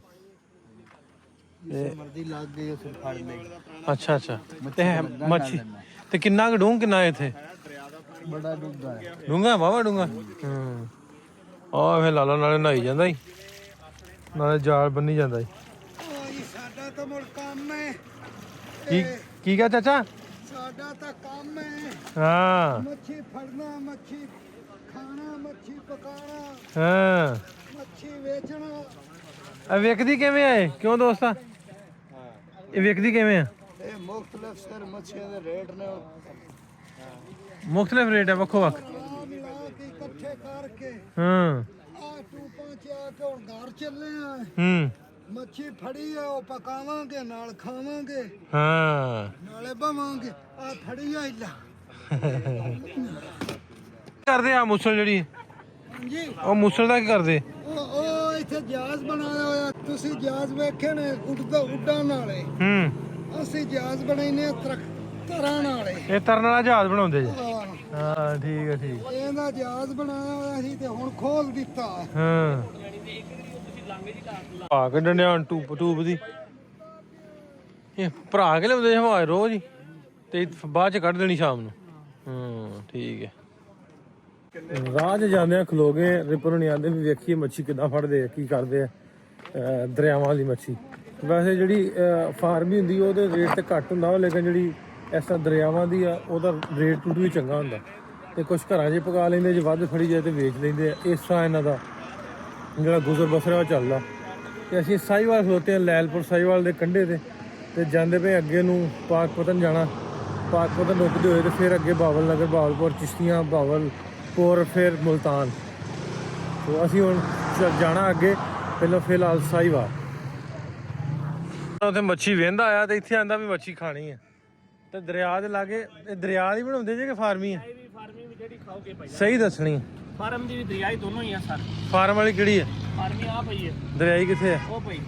ਮਰਦੀ ਲੱਗ ਗਈ ਉਸ ਫੜ ਲਈ। ਅੱਛਾ ਤੇ ਮੱਛੀ ਤੇ ਕਿੰਨਾ ਕੁ ਡੂੰਘ ਕਿੰਨਾ ਇੱਥੇ? ਬੜਾ ਡੁੱਗਾ ਹੈ। ਡੂੰਘਾ, ਵਾਵਾ ਡੂੰਘਾ। ਆਹ ਫੇ ਲਾਲਾ ਨਾਲੇ ਨਹਾਈ ਜਾਂਦਾ ਹੀ, ਨਾਲੇ ਜਾਲ ਬੰਨੀ ਜਾਂਦਾ ਹੀ। ਸਾਡਾ ਤਾਂ ਮੁੜ ਕੰਮ ਹੈ। ਕੀ ਕਿਹਾ ਚਾਚਾ? ਸਾਡਾ ਤਾਂ ਕੰਮ ਹੈ, ਹਾਂ ਮੱਛੀ ਫੜਨਾ, ਮੱਛੀ ਖਾਣਾ, ਮੱਛੀ ਪਕਾਣਾ, ਹਾਂ। ਮੱਛੀ ਵੇਚਣਾ। ਇਹ ਵਿਕਦੀ ਕਿਵੇਂ ਆ? ਇਹ ਕਿਉਂ ਦੋਸਤਾ, ਇਹ ਵਿਕਦੀ ਕਿਵੇਂ ਆ? ਇਹ ਮੁਖਤਲਿਫ ਸਰ ਮੱਛੀਆਂ ਦੇ ਰੇਟ ਨੇ। ਮੁਖਤਲਿਫ ਰੇਟ ਹੈ, ਵੱਖੋ ਵੱਖ। ਆਹ ਮਿਲਾ ਕੇ ਇਕੱਠੇ ਕਰਕੇ ਹਾਂ। ਆ ਟੂਪਾਂ ਚ ਆ ਕੇ ਹੁਣ ਘਰ ਚੱਲੇ ਆ। ਮੱਛੀ ਫੜੀ ਆ, ਉਹ ਪਕਾਵਾਂਗੇ, ਨਾਲ ਖਾਵਾਂਗੇ, ਹਾਂ, ਨਾਲੇ ਬਵਾਂਗੇ। ਆ ਫੜੀ ਆ ਇਲਾ ਕਰਦੇ ਆ ਮੁਸਲ ਜਿਹੜੀ ਹਾਂਜੀ। ਉਹ ਮੁਸਲ ਦਾ ਕੀ ਕਰਦੇ? ਉਹ ਇੱਥੇ ਜਹਾਜ਼ ਬਣਾਇਆ ਹੋਇਆ, ਤੁਸੀਂ ਜਹਾਜ਼ ਵੇਖੇ ਨੇ ਉੱਡਣ ਵਾਲੇ। ਅਸੀਂ ਜਹਾਜ਼ ਬਣਾਈਨੇ ਆ ਤਰਨ ਵਾਲੇ। ਇਹ ਤਰਨ ਵਾਲਾ ਜਹਾਜ਼ ਬਣਾਉਂਦੇ ਜੀ? ਹਾਂ, ਹਾਂ, ਠੀਕ ਹੈ, ਠੀਕ। ਇਹਦਾ ਜਹਾਜ਼ ਬਣਾਇਆ ਹੋਇਆ ਸੀ ਤੇ ਹੁਣ ਖੋਲ ਦਿੱਤਾ। ਹਾਂ, ਭਾ ਕੱਢਣ ਡਿਆ ਟੂਬ ਦੀ। ਇਹ ਭਰਾ ਕੇ ਲਿਆਉਂਦੇ ਹਵਾ ਰੋਜ਼ ਹੀ ਤੇ ਬਾਅਦ ਚ ਕੱਢ ਦੇਣੀ ਸ਼ਾਮ ਨੂੰ। ਠੀਕ ਹੈ। ਰਾਹ 'ਚ ਜਾਂਦੇ ਆ ਖਲੋ ਗਏ, ਰਿਪਰ ਨਹੀਂ ਆਉਂਦੇ ਵੀ ਵੇਖੀਏ ਮੱਛੀ ਕਿੱਦਾਂ ਫੜਦੇ ਆ, ਕੀ ਕਰਦੇ ਆ ਦਰਿਆਵਾਂ ਦੀ ਮੱਛੀ। ਵੈਸੇ ਜਿਹੜੀ ਫਾਰਮੀ ਹੁੰਦੀ ਉਹਦੇ ਰੇਟ ਤੇ ਘੱਟ ਹੁੰਦਾ, ਲੇਕਿਨ ਜਿਹੜੀ ਇਸ ਤਰ੍ਹਾਂ ਦਰਿਆਵਾਂ ਦੀ ਆ ਉਹਦਾ ਰੇਟ ਟੂਟ ਵੀ ਚੰਗਾ ਹੁੰਦਾ। ਤੇ ਕੁਛ ਘਰਾਂ 'ਚ ਪਕਾ ਲੈਂਦੇ, ਜੇ ਵੱਧ ਫੜੀ ਜਾਏ ਤੇ ਵੇਚ ਲੈਂਦੇ ਆ। ਇਸ ਤਰ੍ਹਾਂ ਇਹਨਾਂ ਦਾ ਜਿਹੜਾ ਗੁਜ਼ਰ ਬਸਰ ਉਹ ਚੱਲਦਾ। ਤੇ ਅਸੀਂ ਸਾਹੀਵਾਲ ਖਲੋਤੇ ਹਾਂ, ਲੈਲਪੁਰ ਸਾਹੀਵਾਲ ਦੇ ਕੰਢੇ ਤੇ ਜਾਂਦੇ ਪਏ ਅੱਗੇ ਨੂੰ ਪਾਕਪਤਨ ਜਾਣਾ। ਪਾਕਪਤਨ ਰੁਕਦੇ ਹੋਏ ਤੇ ਫਿਰ ਅੱਗੇ ਬਾਵਲ ਨਗਰ, ਬਾਵਲਪੁਰ, ਚਿਸ਼ਤੀਆਂ, ਬਾਵਲਪੁਰ, ਫਿਰ ਮੁਲਤਾਨ। ਸੋ ਅਸੀਂ ਹੁਣ ਜਾਣਾ ਅੱਗੇ, ਪਹਿਲਾਂ ਫਿਲਹਾਲ ਸਾਹੀਵਾਲ। ਉੱਥੇ ਮੱਛੀ ਵੇਂਦਾ ਆਇਆ ਤੇ ਇੱਥੇ ਆਂਦਾ ਵੀ ਮੱਛੀ ਖਾਣੀ ਹੈ। ਤੇ ਦਰਿਆ ਦੇ ਲਾਗੇ, ਇਹ ਦਰਿਆ ਦੀ ਬਣਾਉਂਦੇ ਜੇ ਕਿ ਫਾਰਮੀ ਹੈ? ਫਾਰਮੀ ਵੀ ਜਿਹੜੀ ਖਾਓਗੇ ਭਾਈ, ਸਹੀ ਦੱਸਣੀ। ਫਾਰਮ ਦੀ ਵੀ ਦਰਿਆਈ ਦੋਨੋਂ ਹੀ ਆ ਸਰ। ਫਾਰਮ ਵਾਲੀ ਕਿਹੜੀ ਹੈ? ਫਾਰਮੀ ਆ ਪਈ ਹੈ, ਦਰਿਆਈ ਕਿੱਥੇ ਹੈ? ਉਹ ਪਈ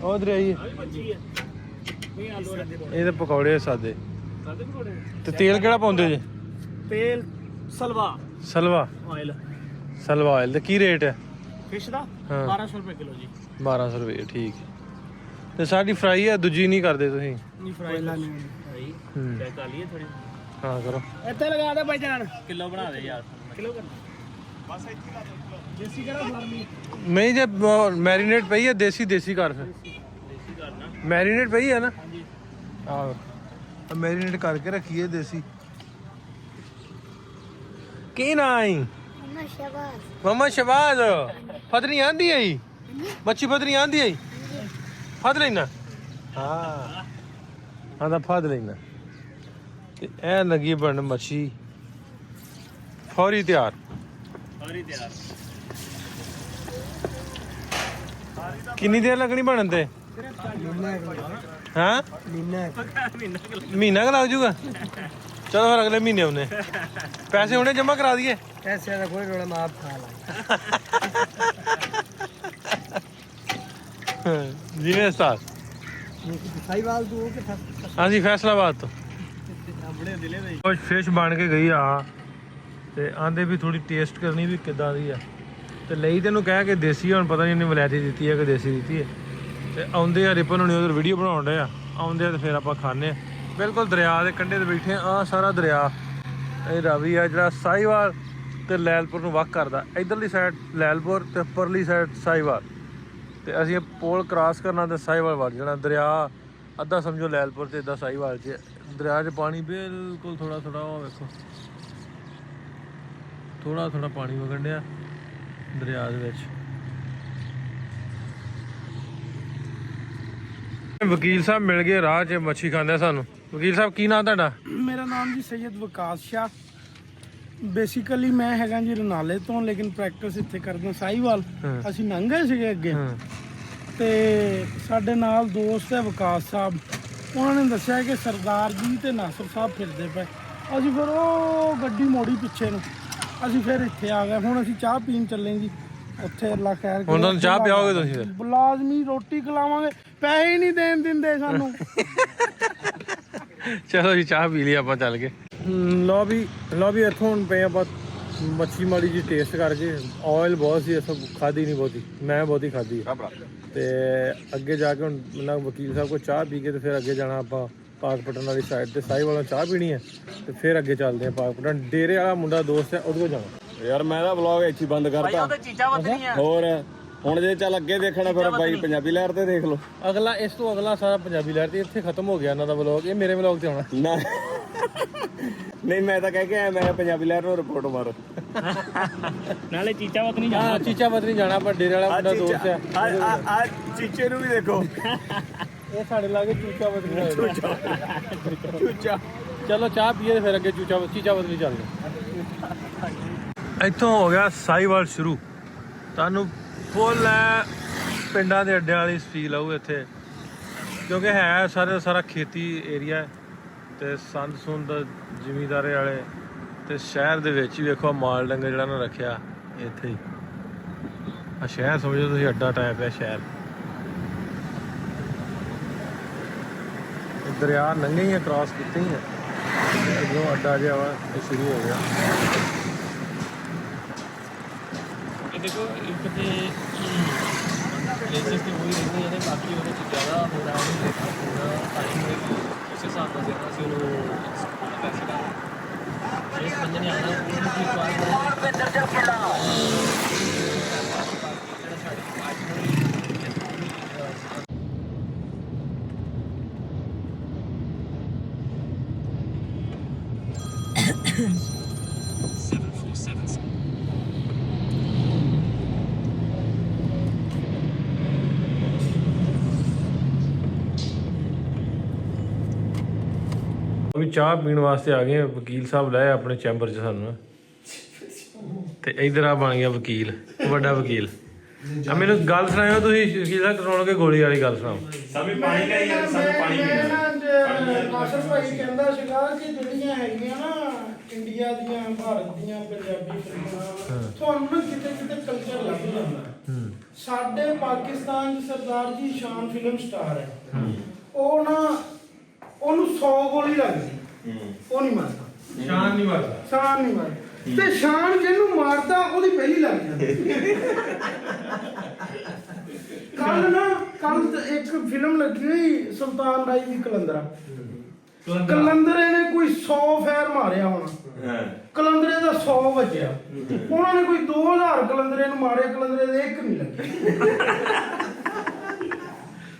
ਉਹ ਦਰਿਆਈ ਹੈ। ਆ ਵੀ ਬੱਚੀ ਹੈ। ਨਹੀਂ ਆਲੂ ਰੱਖਦੇ ਇਹ ਤਾਂ ਪਕੌੜੇ ਸਾਦੇ। ਕਰਦੇ ਪਕੌੜੇ। ਤੇ ਤੇਲ ਕਿਹੜਾ ਪਾਉਂਦੇ ਜੇ? ਤੇਲ ਸਲਵਾ ਸਲਵਾ ਆਇਲ। ਤੇ ਕੀ ਰੇਟ ਹੈ ਫਿਸ਼ ਦਾ? ਹਾਂ। 1200 ਰੁਪਏ ਕਿਲੋ ਜੀ। 1200 ਰੁਪਏ, ਠੀਕ ਹੈ। ਤੇ ਸਾਡੀ ਫਰਾਈ ਹੈ, ਦੂਜੀ ਨਹੀਂ ਕਰਦੇ ਤੁਸੀਂ? ਨਹੀਂ ਫਰਾਈ ਨਹੀਂ ਚੈੱਕ ਕਰ ਲਈਏ ਥੋੜੀ। ਹਾਂ ਕਰੋ। ਇੱਥੇ ਲਗਾ ਦੇ ਭਾਈਜਾਨ, ਕਿਲੋ ਬਣਾ ਦੇ ਯਾਰ। ਕਿਲੋ ਕਰਨਾ ਬਸ, ਇੱਥੇ ਲਾ ਦੇ ਕਿਲੋ। ਦੇਸੀ ਕਿਹੜਾ ਫਾਰਮੀ? ਨਹੀਂ, ਜੇ ਮੈਰੀਨੇਟ ਪਈ ਹੈ ਦੇਸੀ ਕਰ, ਫਿਰ ਦੇਸੀ ਕਰਨਾ ਮੈਰੀਨੇਟ ਪਈ ਹੈ ਨਾ। ਹਾਂਜੀ। ਆਹ ਮੈਰੀਨੇਟ ਕਰਕੇ ਰੱਖੀਏ ਦੇਸੀ। ਕੀ ਨਾਂ ਹੈ मम्मा शाबाश ਮਮਾ ਸ਼ਬਾਜ਼ ਫਤਨੀ ਆਂਦੀ ਹੈ ਮੱਛੀ ਫਤਨੀ ਆਂਦੀ ਹੈ ਫੜ ਲੈਣਾ ਹਾਂ ਆਂਦਾ ਫੜ ਲੈਣਾ ਤੇ ਐ ਲੱਗੀ ਬਣ ਮੱਛੀ ਫੌਰੀ ਤਿਆਰ ਸਾਰੀ ਤਿਆਰ ਕਿੰਨੀ ਦੇਰ ਲੱਗਣੀ ਬਣਨ ਤੇ ਹਾਂ ਮਹੀਨਾ ਕੁ ਲੱਗ ਜੂਗਾ ਚਲੋ ਫਿਰ ਅਗਲੇ ਮਹੀਨੇ ਆਉਨੇ ਪੈਸੇ ਹੁਣੇ ਜਮਾ ਕਰਾ ਦਈਏ पैसे का कोई रोड़ा माफ खा ला ਜਿਵੇਂ ਸਟਾਰ सही बात तू के था ਹਾਂਜੀ ਫੈਸਲਾਬਾਦ ਤੋਂ ਕੁਝ ਫਿਸ਼ ਬਣ ਕੇ ਗਈ ਆ ਤੇ ਆਂਦੇ ਵੀ ਥੋੜੀ ਟੇਸਟ ਕਰਨੀ ਵੀ ਕਿੱਦਾਂ ਦੀ ਆ ਤੇ ਲਈ ਤੈਨੂੰ ਕਹਿ ਕੇ ਦੇਸੀ ਹੁਣ ਪਤਾ ਨਹੀਂ ਇਹਨੇ ਵਲੈਤੀ ਦਿੱਤੀ ਹੈ ਕਿ ਦੇਸੀ ਦਿੱਤੀ ਹੈ ਤੇ ਆਉਂਦੇ ਆ ਰਿਪਨ ਹੁਣੀ ਉਧਰ ਵੀਡੀਓ ਬਣਾਉਣ ਰਹੇ ਆ ਆਉਂਦੇ ਆ ਤੇ ਫਿਰ ਆਪਾਂ ਖਾਣੇ ਆ ਬਿਲਕੁਲ ਦਰਿਆ ਦੇ ਕੰਢੇ ਤੇ ਬੈਠੇ ਆ ਸਾਰਾ ਦਰਿਆ ਇਹ ਰਾਵੀ ਆ ਜਿਹੜਾ ਸਾਹੀਵਾਲ ਤੇ ਲੈਲਪੁਰ ਨੂੰ ਵੱਖ ਕਰਦਾ ਇਧਰਲੀ ਸਾਈਡ ਲੈਲਪੁਰ ਤੇ ਪਰਲੀ ਸਾਈਡ ਸਾਹੀਵਾਲ ਤੇ ਅਸੀਂ ਪੁਲ ਕ੍ਰਾਸ ਕਰਨਾ ਤੇ ਸਾਹੀਵਾਲ ਵੱਲ ਜਾਣਾ ਦਰਿਆ ਅੱਧਾ ਸਮਝੋ ਲੈਲਪੁਰ ਤੇ ਅੱਧਾ ਸਾਹੀਵਾਲ 'ਚ ਦਰਿਆ 'ਚ ਪਾਣੀ ਬਿਲਕੁਲ ਥੋੜਾ ਥੋੜਾ ਉਹ ਵੇਖੋ ਥੋੜਾ ਥੋੜਾ ਪਾਣੀ ਵਗਣ ਡਿਆ ਦਰਿਆ ਦੇ ਵਿੱਚ ਵਕੀਲ ਸਾਹਿਬ ਮਿਲ ਗਏ ਰਾਹ 'ਚ ਮੱਛੀ ਖਾਂਦੇ ਸਾਨੂੰ ਵਕੀਲ ਸਾਹਿਬ ਕੀ ਨਾਂ ਤੁਹਾਡਾ ਮੇਰਾ ਨਾਮ ਜੀ ਸੈਯਦ ਵਿਕਾਸ ਸ਼ਾਹ ਬੇਸਿਕਲੀ ਮੈਂ ਹੈਗਾ ਜੀ ਰਨਾਲੇ ਤੋਂ ਲੇਕਿਨ ਪ੍ਰੈਕਟਿਸ ਇੱਥੇ ਕਰਦਾ ਸਾਹੀਵਾਲ ਅਸੀਂ ਲੰਘ ਗਏ ਸੀਗੇ ਅੱਗੇ ਤੇ ਸਾਡੇ ਨਾਲ ਦੋਸਤ ਹੈ ਵਿਕਾਸ ਸਾਹਿਬ ਉਹਨਾਂ ਨੇ ਦੱਸਿਆ ਕਿ ਸਰਦਾਰ ਜੀ ਤੇ ਨਾਸਰ ਸਾਹਿਬ ਫਿਰਦੇ ਪਏ ਅਸੀਂ ਫਿਰ ਉਹ ਗੱਡੀ ਮੋੜੀ ਪਿੱਛੇ ਨੂੰ ਅਸੀਂ ਫਿਰ ਇੱਥੇ ਆ ਗਏ ਹੁਣ ਅਸੀਂ ਚਾਹ ਪੀਣ ਚੱਲੇ ਜੀ ਉੱਥੇ ਅੱਲਾ ਖੈਰ ਕਰੇ ਹੁਣ ਤੁਹਾਨੂੰ ਚਾਹ ਪਿਆਓਗੇ ਤੁਸੀਂ ਫਿਰ ਲਾਜ਼ਮੀ ਰੋਟੀ ਖਿਲਾਵਾਂਗੇ ਪੈਸੇ ਹੀ ਨਹੀਂ ਦੇਣ ਦਿੰਦੇ ਸਾਨੂੰ ਚਲੋ ਜੀ ਚਾਹ ਪੀ ਲਈ ਆਪਾਂ ਚੱਲ ਕੇ ਲੋ ਵੀ ਇੱਥੋਂ ਹੁਣ ਪਏ ਆਪਾਂ ਮੱਛੀ ਮਾੜੀ ਜੀ ਟੇਸਟ ਕਰਕੇ ਆਇਲ ਬਹੁਤ ਸੀ ਅਸਾਂ ਖਾਧੀ ਨਹੀਂ ਬਹੁਤੀ ਮੈਂ ਬਹੁਤੀ ਖਾਧੀ ਤੇ ਅੱਗੇ ਜਾ ਕੇ ਹੁਣ ਮੈਨੂੰ ਵਕੀਲ ਸਾਹਿਬ ਕੋਲ ਚਾਹ ਪੀ ਕੇ ਤੇ ਫਿਰ ਅੱਗੇ ਜਾਣਾ ਆਪਾਂ ਪਾਕਪਟਨ ਵਾਲੀ ਸਾਈਡ ਤੇ ਸਾਈ ਵਾਲਾ ਚਾਹ ਪੀਣੀ ਹੈ ਤੇ ਫਿਰ ਅੱਗੇ ਚੱਲਦੇ ਆ ਪਾਕਪਟਨ ਡੇਰੇ ਵਾਲਾ ਮੁੰਡਾ ਦੋਸਤ ਹੈ ਉਹਦੇ ਕੋਲ ਜਾਣਾ ਯਾਰ ਮੈਂ ਤਾਂ ਵਲੌਗ ਇੱਥੇ ਬੰਦ ਕਰਤਾ ਚੀਜ਼ਾਂ ਵਧਣੀਆਂ ਹੋਰ ਹੁਣ ਜੇ ਚੱਲ ਅੱਗੇ ਦੇਖਣਾ ਫਿਰ ਬਾਈ ਪੰਜਾਬੀ ਲਹਿਰ ਤੇ ਦੇਖ ਲਓ ਅਗਲਾ ਇਸ ਤੋਂ ਅਗਲਾ ਸਾਰਾ ਪੰਜਾਬੀ ਲਹਿਰ ਤੇ ਇੱਥੇ ਖਤਮ ਹੋ ਗਿਆ ਇਹਨਾਂ ਦਾ ਵਲੌਗ ਇਹ ਮੇਰੇ ਵਲੌਗ ਤੇ ਆਉਣਾ ਨਾ ਨਹੀਂ ਮੈਂ ਤਾਂ ਕਹਿ ਕੇ ਆਇਆ ਮੈਂ ਪੰਜਾਬੀ ਲਹਿਰ ਨੂੰ ਰਿਪੋਰਟ ਮਾਰੋ ਨਾਲੇ ਚੀਚਾ ਵਤ ਨਹੀਂ ਹਾਂ ਚੀਚਾ ਬਦਨੀ ਜਾਣਾ ਪਰ ਡੇਰੇ ਵਾਲਾ ਮੁੰਡਾ ਦੋਸਤ ਹੈ ਆ ਚੀਚੇ ਨੂੰ ਵੀ ਦੇਖੋ ਇਹ ਸਾਡੇ ਲਾਗੇ ਚੂਚਾ ਬਦਨੀ ਚੂਚਾ ਚਲੋ ਚਾਹ ਪੀਏ ਤੇ ਫਿਰ ਅੱਗੇ ਚੀਚਾ ਬਦਨੀ ਚੱਲਦੇ ਇੱਥੋਂ ਹੋ ਗਿਆ ਸਾਹੀਵਾਲ ਸ਼ੁਰੂ ਤੁਹਾਨੂੰ ਫੁੱਲ ਹੈ ਪਿੰਡਾਂ ਦੇ ਅੱਡਿਆਂ ਵਾਲੀ ਫੀਲ ਆਊ ਇੱਥੇ ਕਿਉਂਕਿ ਹੈ ਸਾਰਾ ਖੇਤੀ ਏਰੀਆ ਤੇ ਸੰਦ ਸੁੰਦ ਜ਼ਿਮੀਂਦਾਰੇ ਵਾਲੇ ਤੇ ਸ਼ਹਿਰ ਦੇ ਵਿੱਚ ਹੀ ਵੇਖੋ ਮਾਲ ਡੰਗਰ ਜਿਹੜਾ ਨਾ ਰੱਖਿਆ ਇੱਥੇ ਹੀ ਆ ਸ਼ਹਿਰ ਸਮਝੋ ਤੁਸੀਂ ਅੱਡਾ ਟਾਈਪ ਹੈ ਸ਼ਹਿਰ ਦਰਿਆ ਲੰਘੇ ਹੀ ਕ੍ਰਾਸ ਕੀਤੇ ਹੀ ਹੈ ਜੋ ਅੱਡਾ ਜਿਹਾ ਵਾ ਇਹ ਸ਼ੁਰੂ ਹੋ ਗਿਆ ਦੇਖੋ ਇੱਕ ਤੇ ਪਲੇਸਿਸ ਤੇ ਹੋਈ ਰਹਿੰਦੀ ਨੇ ਬਾਕੀ ਉਹਦੇ ਚ ਜ਼ਿਆਦਾ ਹੋ ਰਹਾ ਹੈ ਪੂਰਾ ਟਾਈਮ ਹੈ ਉਸੇ ਹਿਸਾਬ ਨਾਲ ਦੇਣਾ ਸੀ ਉਹਨੂੰ ਪੈਸੇ ਦਾ ਇਸ ਬੰਦੇ ਨੇ ਆਣਾ ਉਹਨੂੰ ਕੀ ਵੀ ਚਾਹ ਪੀਣ ਵਾਸਤੇ ਆ ਗਏ ਵਕੀਲ ਸਾਹਿਬ ਲੈ ਆਪਣੇ ਚੈਂਬਰ 'ਚ ਸਾਨੂੰ ਤੇ ਇਧਰ ਆ ਬਣ ਗਿਆ ਵਕੀਲ ਵੱਡਾ ਵਕੀਲ ਆ ਮੈਨੂੰ ਗੱਲ ਸੁਣਾਇਓ ਤੁਸੀਂ ਵਕੀਲ ਸਾਹਿਬ ਕਰਾਉਣਗੇ ਗੋਲੀ ਵਾਲੀ ਗੱਲ ਸੁਣਾਓ ਸਾਮੀ ਪਾਣੀ ਦਾ ਯਾਰ ਸਾਨੂੰ ਪਾਣੀ ਨਾਸਰ ਭਾਈ ਕਹਿੰਦਾ ਸੀਗਾ ਕਿ ਜਿਹੜੀਆਂ ਹੈਗੀਆਂ ਨਾ ਇੰਡੀਆ ਦੀਆਂ ਭਾਰਤ ਦੀਆਂ ਪੰਜਾਬੀ ਫਿਲਮਾਂ ਤੁਹਾਨੂੰ ਕਿਤੇ ਕਿਤੇ ਕਲਚਰ ਲੱਗ ਜਾਂਦਾ ਸਾਡੇ ਪਾਕਿਸਤਾਨ 'ਚ ਸਰਦਾਰ ਜੀ ਸ਼ਾਨ ਫਿਲਮ ਸਟਾਰ ਹੈ ਉਹ ਨਾ ਉਹਨੂੰ 100 ਗੋਲੀ ਲੱਗਦੀ ਉਹ ਨਹੀਂ ਮਾਰਦਾ ਸ਼ਾਨ ਨਹੀਂ ਮਾਰਦਾ ਸ਼ਾਨ ਨਹੀਂ ਮਾਰਦਾ ਤੇ ਸ਼ਾਨ ਜਿਹਨੂੰ ਮਾਰਦਾ ਉਹਦੀ ਪਹਿਲੀ ਲੱਗ ਜਾਂਦੀ ਕੱਲ ਇੱਕ ਫਿਲਮ ਲੱਗੀ ਹੋਈ ਸੁਲਤਾਨ ਰਾਈ ਦੀ ਕਲੰਦਰਾ ਕਲੰਦਰੇ ਨੇ ਕੋਈ 100 ਫੈਰ ਮਾਰਿਆ ਹੋਣਾ ਕਲੰਦਰੇ ਦਾ 100 ਵੱਜਿਆ ਉਹਨਾਂ ਨੇ ਕੋਈ 2000 ਕਲੰਦਰੇ ਨੂੰ ਮਾਰਿਆ ਕਲੰਦਰੇ ਦੇ ਇੱਕ ਨਹੀਂ ਲੱਗੇ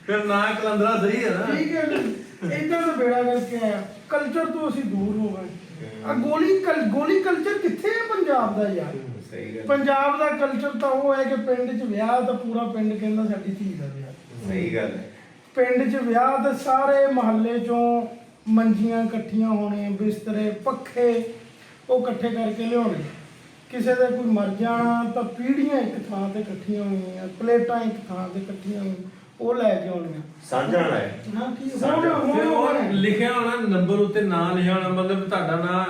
ਫਿਰ ਨਾ ਕਲੰਦਰਾ ਸਹੀ ਹੈ ਨਾ ਠੀਕ ਹੈ ਇਦਾਂ ਦਾ ਬੇੜਾ ਕਰਕੇ ਆਇਆ। ਕਲਚਰ ਤੋਂ ਅਸੀਂ ਦੂਰ ਹੋ ਗਏ। ਆ ਗੋਲੀ ਕਲਚਰ ਕਿੱਥੇ ਹੈ ਪੰਜਾਬ ਦਾ ਯਾਰ? ਪੰਜਾਬ ਦਾ ਕਲਚਰ ਤਾਂ ਉਹ ਹੈ ਕਿ ਪਿੰਡ 'ਚ ਵਿਆਹ ਤਾਂ ਪੂਰਾ ਪਿੰਡ ਕਹਿੰਦਾ ਸਾਡੀ ਧੀ ਦਾ ਵਿਆਹ। ਸਹੀ ਗੱਲ ਹੈ। ਪਿੰਡ 'ਚ ਵਿਆਹ ਤੇ ਸਾਰੇ ਮਹੱਲੇ 'ਚੋਂ ਮੰਜੀਆਂ ਇਕੱਠੀਆਂ ਹੋਣੇ, ਬਿਸਤਰੇ ਪੱਖੇ ਉਹ ਇਕੱਠੇ ਕਰਕੇ ਲਿਆਉਣੇ। ਕਿਸੇ ਦੇ ਕੋਈ ਮਰ ਜਾਣਾ ਤਾਂ ਪੀੜੀਆਂ ਇੱਕ ਥਾਂ ਤੇ ਇਕੱਠੀਆਂ ਹੋਣੀਆਂ, ਪਲੇਟਾਂ ਇੱਕ ਥਾਂ ਤੇ ਇਕੱਠੀਆਂ ਹੋਣੀਆਂ, ਉਹ ਲੈ ਕੇ ਆਉਣੀਆਂ। ਸਾਂਝਾ ਹੈ ਨਾ ਕੀ ਫਿਰ ਉਹ ਲਿਖਿਆ ਹੋਣਾ ਨੰਬਰ ਉੱਤੇ ਨਾਂ ਲਿਖਿਆ ਹੋਣਾ, ਮਤਲਬ ਤੁਹਾਡਾ ਨਾਂ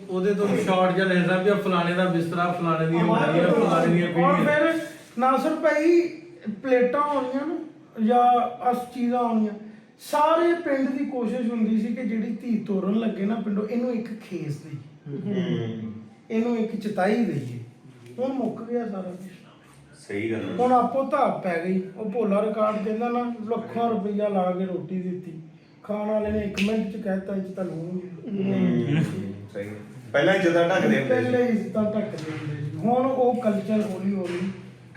ਉਹਦੇ ਤੋਂ ਸ਼ਾਰਟ ਜਿਹਾ ਲਿਖਦਾ ਵੀ ਫਲਾਣੇ ਦਾ ਬਿਸਤਰਾ, ਫਲਾਣੇ ਦੀਆਂ ਮੰਜੀਆਂ, ਫਲਾਣੇ ਦੀਆਂ ਔਰ ਪੀੜੀਆਂ। ਫਿਰ ਨਾਸਰ ਭਾਈ ਪਲੇਟਾਂ ਹੋਣੀਆਂ ਨਾ ਜਾਂ ਅਸ ਚੀਜ਼ਾਂ ਹੋਣੀਆਂ, ਸਾਰੇ ਪਿੰਡ ਦੀ ਕੋਸ਼ਿਸ਼ ਹੁੰਦੀ ਸੀ ਕਿ ਜਿਹੜੀ ਧੀ ਤੋਰਨ ਲੱਗੇ ਨਾ ਪਿੰਡੋਂ, ਇਹਨੂੰ ਇੱਕ ਖੇਸ ਦੇਈਏ, ਇਹਨੂੰ ਇੱਕ ਚਤਾਈ ਦੇਈਏ। ਹੁਣ ਮੁੱਕ ਗਿਆ ਸਾਰਾ ਕੁਝ। ਸਹੀ ਗੱਲ ਹੁਣ ਆਪੋ ਧਾਪ ਪੈ ਗਈ। ਉਹ ਭੋਲਾ ਰਿਕਾਰਡ ਕਹਿੰਦਾ ਨਾ ਲੱਖਾਂ ਰੁਪਈਆ ਲਾ ਕੇ ਰੋਟੀ ਦਿੱਤੀ, ਖਾਣ ਵਾਲੇ ਨੇ 1 ਮਿੰਟ ਚ ਕਹਿਤਾ ਇਹ ਚ ਤਾਂ ਲੂਣ ਸਹੀ। ਪਹਿਲਾਂ ਇੱਜ਼ਤਾਂ ਢੱਕਦੇ ਹੁੰਦੇ ਸੀ। ਪਹਿਲੇ ਇੱਜ਼ਤਾਂ ਢੱਕਦੇ ਹੁੰਦੇ ਸੀ। ਹੁਣ ਉਹ ਕਲਚਰ ਹੌਲੀ ਹੌਲੀ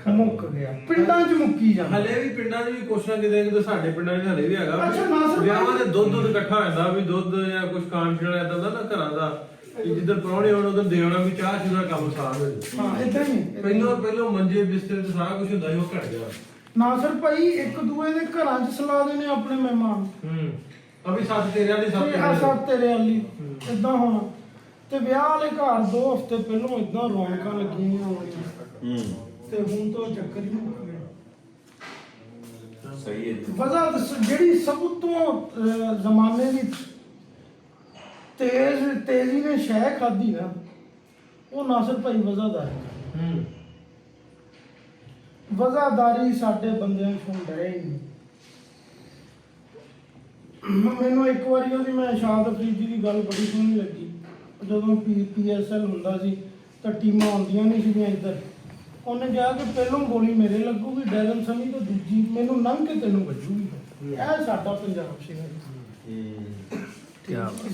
ਮੁੱਕ ਗਿਆ, ਪਿੰਡਾਂ 'ਚ ਮੁੱਕੀ ਜਾਂਦਾ। ਹਲੇ ਵੀ ਪਿੰਡਾਂ 'ਚ ਵੀ ਕੁਛ ਨਾ ਕਿਤੇ ਸਾਡੇ ਪਿੰਡਾਂ 'ਚ ਹਲੇ ਵੀ ਹੈਗਾ। ਅੱਛਾ, ਨਾਸਰ ਭਾਈ। ਵਿਆਹਾਂ ਦੇ ਦੁੱਧ ਇਕੱਠਾ ਹੋ ਜਾਂਦਾ ਵੀ ਦੁੱਧ ਜਾਂ ਕੁਝ ਖਾਣ ਪੀਣ ਵਾਲਾ ਏਦਾਂ ਦਾ ਨਾ ਘਰਾਂ ਦਾ, ਕਿ ਜਿੱਧਰ ਪ੍ਰਾਹੁਣੇ ਹੋਣ ਉਧਰ ਦੇ ਆਉਣਾ ਵੀ ਚਾਹ ਚੂਹ ਦਾ ਕੰਮ ਸਾਰ ਹੋ ਜਾਂਦਾ। ਹਾਂ ਇਦਾਂ ਹੀ ਪਹਿਲੋਂ ਮੰਜੇ ਬਿਸਤਰੇ ਤੇ ਸਾਰਾ ਕੁਝ ਹੁੰਦਾ ਸੀ, ਉਹ ਘਟ ਗਿਆ। ਨਾਸਰ ਭਾਈ ਇੱਕ ਦੂਏ ਦੇ ਘਰਾਂ 'ਚ ਸਲਾਹ ਦੇਣੇ ਆਪਣੇ ਮਹਿਮਾਨ, ਅਭੀ ਸੱਤ ਤੇਰੇ ਵਾਲੀ ਸੱਤ ਆ ਸਭ ਤੇਰੇ ਵਾਲੀ ਇਦਾਂ ਹੋਣਾ। ਤੇ ਵਿਆਹ ਵਾਲੇ ਘਰ 2 ਹਫ਼ਤੇ ਪਹਿਲੋਂ ਇਦਾਂ ਰੌਣਕਾਂ ਲੱਗੀਆਂ ਹੋਣੀਆਂ। ਤੇ ਹੁਣ ਤਾਂ ਉਹ ਚੱਕਰ ਹੀ ਮੁੱਕ ਗਿਆ। ਸਹੀ ਹੈ ਜੀ। ਵਜ੍ਹਾ ਜਿਹੜੀ ਸਭ ਤੋਂ ਜ਼ਮਾਨੇ ਦੀ ਤੇਜ਼ੀ ਨੇ ਸ਼ਹਿ ਖਾਦੀ ਨਾ, ਉਹ ਨਾਸਰ ਭਾਈ ਵਜ਼ਾਦਾਰੀ। ਵਜ਼ਾਦਾਰੀ ਸਾਡੇ ਬੰਦਿਆਂ ਚੋਂ ਡਰੇ ਹੀ ਨਹੀਂ। ਮੈਨੂੰ ਇੱਕ ਵਾਰੀ ਉਹਦੀ ਮੈਂ ਸ਼ਾਦ ਅਫਰੀਦੀ ਦੀ ਗੱਲ ਬੜੀ ਸੋਹਣੀ ਲੱਗੀ। ਜਦੋਂ PSL ਹੁੰਦਾ ਸੀ ਤਾਂ ਟੀਮਾਂ ਆਉਂਦੀਆਂ ਨਹੀਂ ਸੀਗੀਆਂ ਇੱਧਰ। ਉਹਨੇ ਕਿਹਾ ਕਿ ਪਹਿਲੋਂ ਗੋਲੀ ਮੇਰੇ ਲੱਗੂਗੀ ਡੈਰਨ ਸਮੀ, ਤਾਂ ਦੂਜੀ ਮੈਨੂੰ ਲੰਘ ਕੇ ਤੈਨੂੰ ਵੱਜੂਗੀ। ਇਹ ਸਾਡਾ ਪੰਜਾਬ ਸੀਗਾ।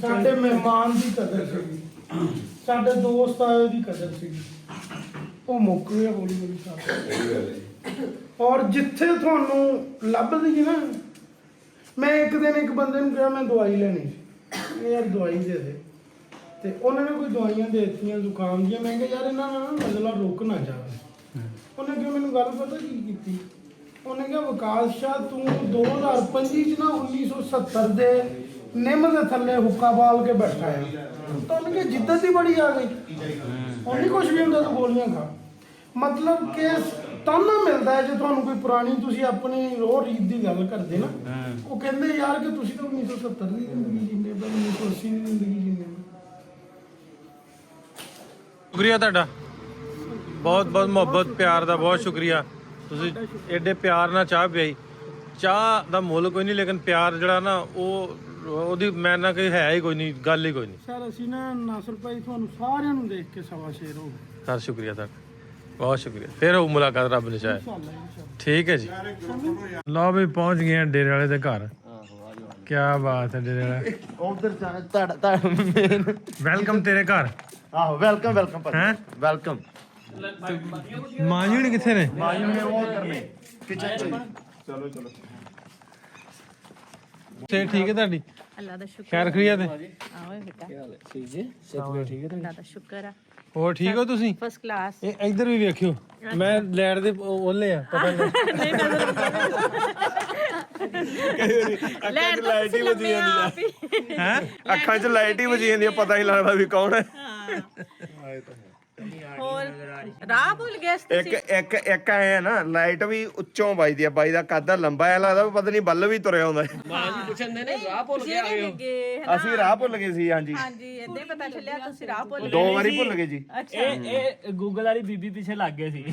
ਸਾਡੇ ਮਹਿਮਾਨ ਦੀ ਕਦਰ ਸੀਗੀ, ਸਾਡੇ ਦੋਸਤ ਆਏ ਦੀ ਕਦਰ ਸੀਗੀ। ਉਹ ਮੁੱਕ ਗਿਆ ਹੌਲੀ ਹੌਲੀ ਸਾਰਾ। ਔਰ ਜਿੱਥੇ ਤੁਹਾਨੂੰ ਲੱਭਦੀ ਨਾ, ਮੈਂ ਇੱਕ ਦਿਨ ਇੱਕ ਬੰਦੇ ਨੂੰ ਕਿਹਾ ਮੈਂ ਦਵਾਈ ਲੈਣੀ ਸੀ, ਯਾਰ ਦਵਾਈ ਦੇ ਦੇ। ਤੇ ਉਹਨਾਂ ਨੇ ਕੋਈ ਦਵਾਈਆਂ ਦੇ ਦਿੱਤੀਆਂ ਜ਼ੁਕਾਮ ਦੀਆਂ। ਮੈਂ ਕਿਹਾ ਯਾਰ ਇਹਨਾਂ ਨਾਲ ਨਜ਼ਲਾ ਰੁਕ ਨਾ ਜਾਵੇ। ਉਹਨੇ ਕਿਹਾ ਮੈਨੂੰ ਗੱਲ ਪਤਾ ਕੀ ਕੀਤੀ? ਉਹਨੇ ਕਿਹਾ ਵਿਕਾਸ ਸ਼ਾਹ ਤੂੰ 2025 ਚ ਨਾ 1970 ਦੇ ਨਿੰਮ ਦੇ ਥੱਲੇ ਹੁੱਕਾ ਬਾਲ ਕੇ ਬੈਠਾ ਆ। ਤਾਂ ਉਹਨੇ ਕਿਹਾ ਜਿੱਦਤ ਹੀ ਬੜੀ ਆ ਗਈ, ਹੁਣ ਨਹੀਂ ਕੁਛ ਵੀ ਹੁੰਦਾ ਤੂੰ ਗੋਲੀਆਂ ਖਾ। ਮਤਲਬ ਕਿ ਤਾਨਾ ਮਿਲਦਾ ਹੈ ਜੇ ਤੁਹਾਨੂੰ ਕੋਈ ਪੁਰਾਣੀ, ਤੁਸੀਂ ਆਪਣੀ ਰੋਹ ਰੀਤ ਦੀ ਗੱਲ ਕਰਦੇ ਨਾ, ਉਹ ਕਹਿੰਦੇ ਯਾਰ ਕਿ ਤੁਸੀਂ ਤਾਂ 1970 ਦੀ ਜ਼ਿੰਦਗੀ ਜੀਂਦੇ ਪਏ, 1980 ਦੀ ਜ਼ਿੰਦਗੀ ਜੀਂਦੇ ਪਏ। ਸ਼ੁਕਰੀਆ ਤੁਹਾਡਾ, ਬਹੁਤ ਬਹੁਤ ਮੁਹੱਬਤ ਪਿਆਰ ਦਾ ਬਹੁਤ ਸ਼ੁਕਰੀਆ। ਤੁਸੀਂ ਐਡੇ ਪਿਆਰ ਨਾਲ ਚਾਹ ਪਿਆਈ। ਚਾਹ ਦਾ ਮੁੱਲ ਕੋਈ ਨਹੀਂ, ਲੇਕਿਨ ਪਿਆਰ ਜਿਹੜਾ ਨਾ ਉਹਦੀ ਮੈਂ ਨਾ ਕੋਈ ਹੈ ਹੀ ਕੋਈ ਨਹੀਂ, ਗੱਲ ਹੀ ਕੋਈ ਨਹੀਂ। ਸਰ ਅਸੀਂ ਨਾ ਨਾਸਰ ਭਾਈ ਤੁਹਾਨੂੰ ਸਾਰਿਆਂ ਨੂੰ ਦੇਖ ਕੇ ਸਵਾ ਸ਼ੇਰ ਹੋ ਗਏ। ਸਰ ਸ਼ੁਕਰੀਆ ਤੁਹਾਡਾ, ਬਹੁਤ ਸ਼ੁਕਰੀਆ। ਫਿਰ ਉਹ ਮੁਲਾਕਾਤ ਰੱਬ ਨੇ ਚਾਹੇ। ਠੀਕ ਹੈ ਜੀ। ਲਓ ਵੀ ਪਹੁੰਚ ਗਏ ਡੇਰੇ ਵਾਲੇ ਦੇ ਘਰ। ਕੀ ਬਾਤ ਹੈ ਡੇਰੇ ਵਾਲਾ। ਉਧਰ ਤੁਹਾਡਾ ਵੈਲਕਮ ਤੇਰੇ ਘਰ। ਆਹੋ ਵੈਲਕਮ ਹੈਂ? ਵੈਲਕਮ। ਮਾਂ ਜੀ ਹੁਣੀ ਕਿੱਥੇ ਨੇ? ਮਾਜੂ ਨੇ ਉਹ ਕਰਨੇ ਕਿਚਨ ਚ। ਚਲੋ ਸੇ ਠੀਕ ਹੈ ਤੁਹਾਡੀ? ਅੱਲਾ ਦਾ ਸ਼ੁਕਰ ਖੈਰ ਖਰੀਆ ਤੇ? ਆਓ ਬੇਟਾ ਠੀਕ ਜੀ, ਸਿਹਤ ਠੀਕ ਹੈ ਅੱਲਾ ਦਾ ਸ਼ੁਕਰ ਆ। ਹੋਰ ਠੀਕ ਹੋ ਤੁਸੀਂ? First class. ਇਹ ਇੱਧਰ ਵੀ ਵੇਖਿਓ, ਮੈਂ ਲੈਟ ਦੇ ਓਲੇ ਆ, ਪਤਾ ਨਹੀਂ। ਲੈ ਲਾਈਟ ਹੀ ਵਜੀ ਜਾਂਦੀ ਆ। ਹੈ ਅੱਖਾਂ 'ਚ ਲਾਈਟ ਹੀ ਵਜੀ ਜਾਂਦੀ ਆ, ਪਤਾ ਹੀ ਲੱਗਦਾ ਵੀ ਕੌਣ ਹੈ। ਹੋਰ ਰਾਹ ਭੁੱਲ ਗਏ ਸੀ ਇੱਕ ਆਏ ਆ ਨਾ, ਲਾਈਟ ਵੀ ਉੱਚੋਂ ਵੱਜਦੀ ਆ। ਬਾਈ ਦਾ ਕੱਦ ਲੰਬਾ ਐ, ਲੱਗਦਾ ਵੀ ਪਤਾ ਨਹੀਂ ਬੱਲ ਵੀ ਤੁਰਿਆ ਆਉਂਦਾ। ਪੁੱਛਣ ਨੇ ਰਾਹ ਭੁੱਲ ਤੁਸੀਂ ਨਹੀਂ ਲੱਗੇ ਹਨਾ? ਅਸੀਂ ਰਾਹ ਭੁੱਲ ਗਏ ਸੀ। ਹਾਂਜੀ ਹਾਂਜੀ ਏਦਾਂ ਹੀ ਪਤਾ ਚੱਲਿਆ ਤੁਸੀਂ ਰਾਹ ਭੁੱਲ ਗਏ। 2 ਵਾਰੀ ਭੁੱਲ ਗਏ ਜੀ। ਅੱਛਾ ਇਹ ਗੂਗਲ ਵਾਲੀ ਬੀਬੀ ਪਿੱਛੇ ਲੱਗ ਗਏ ਸੀ।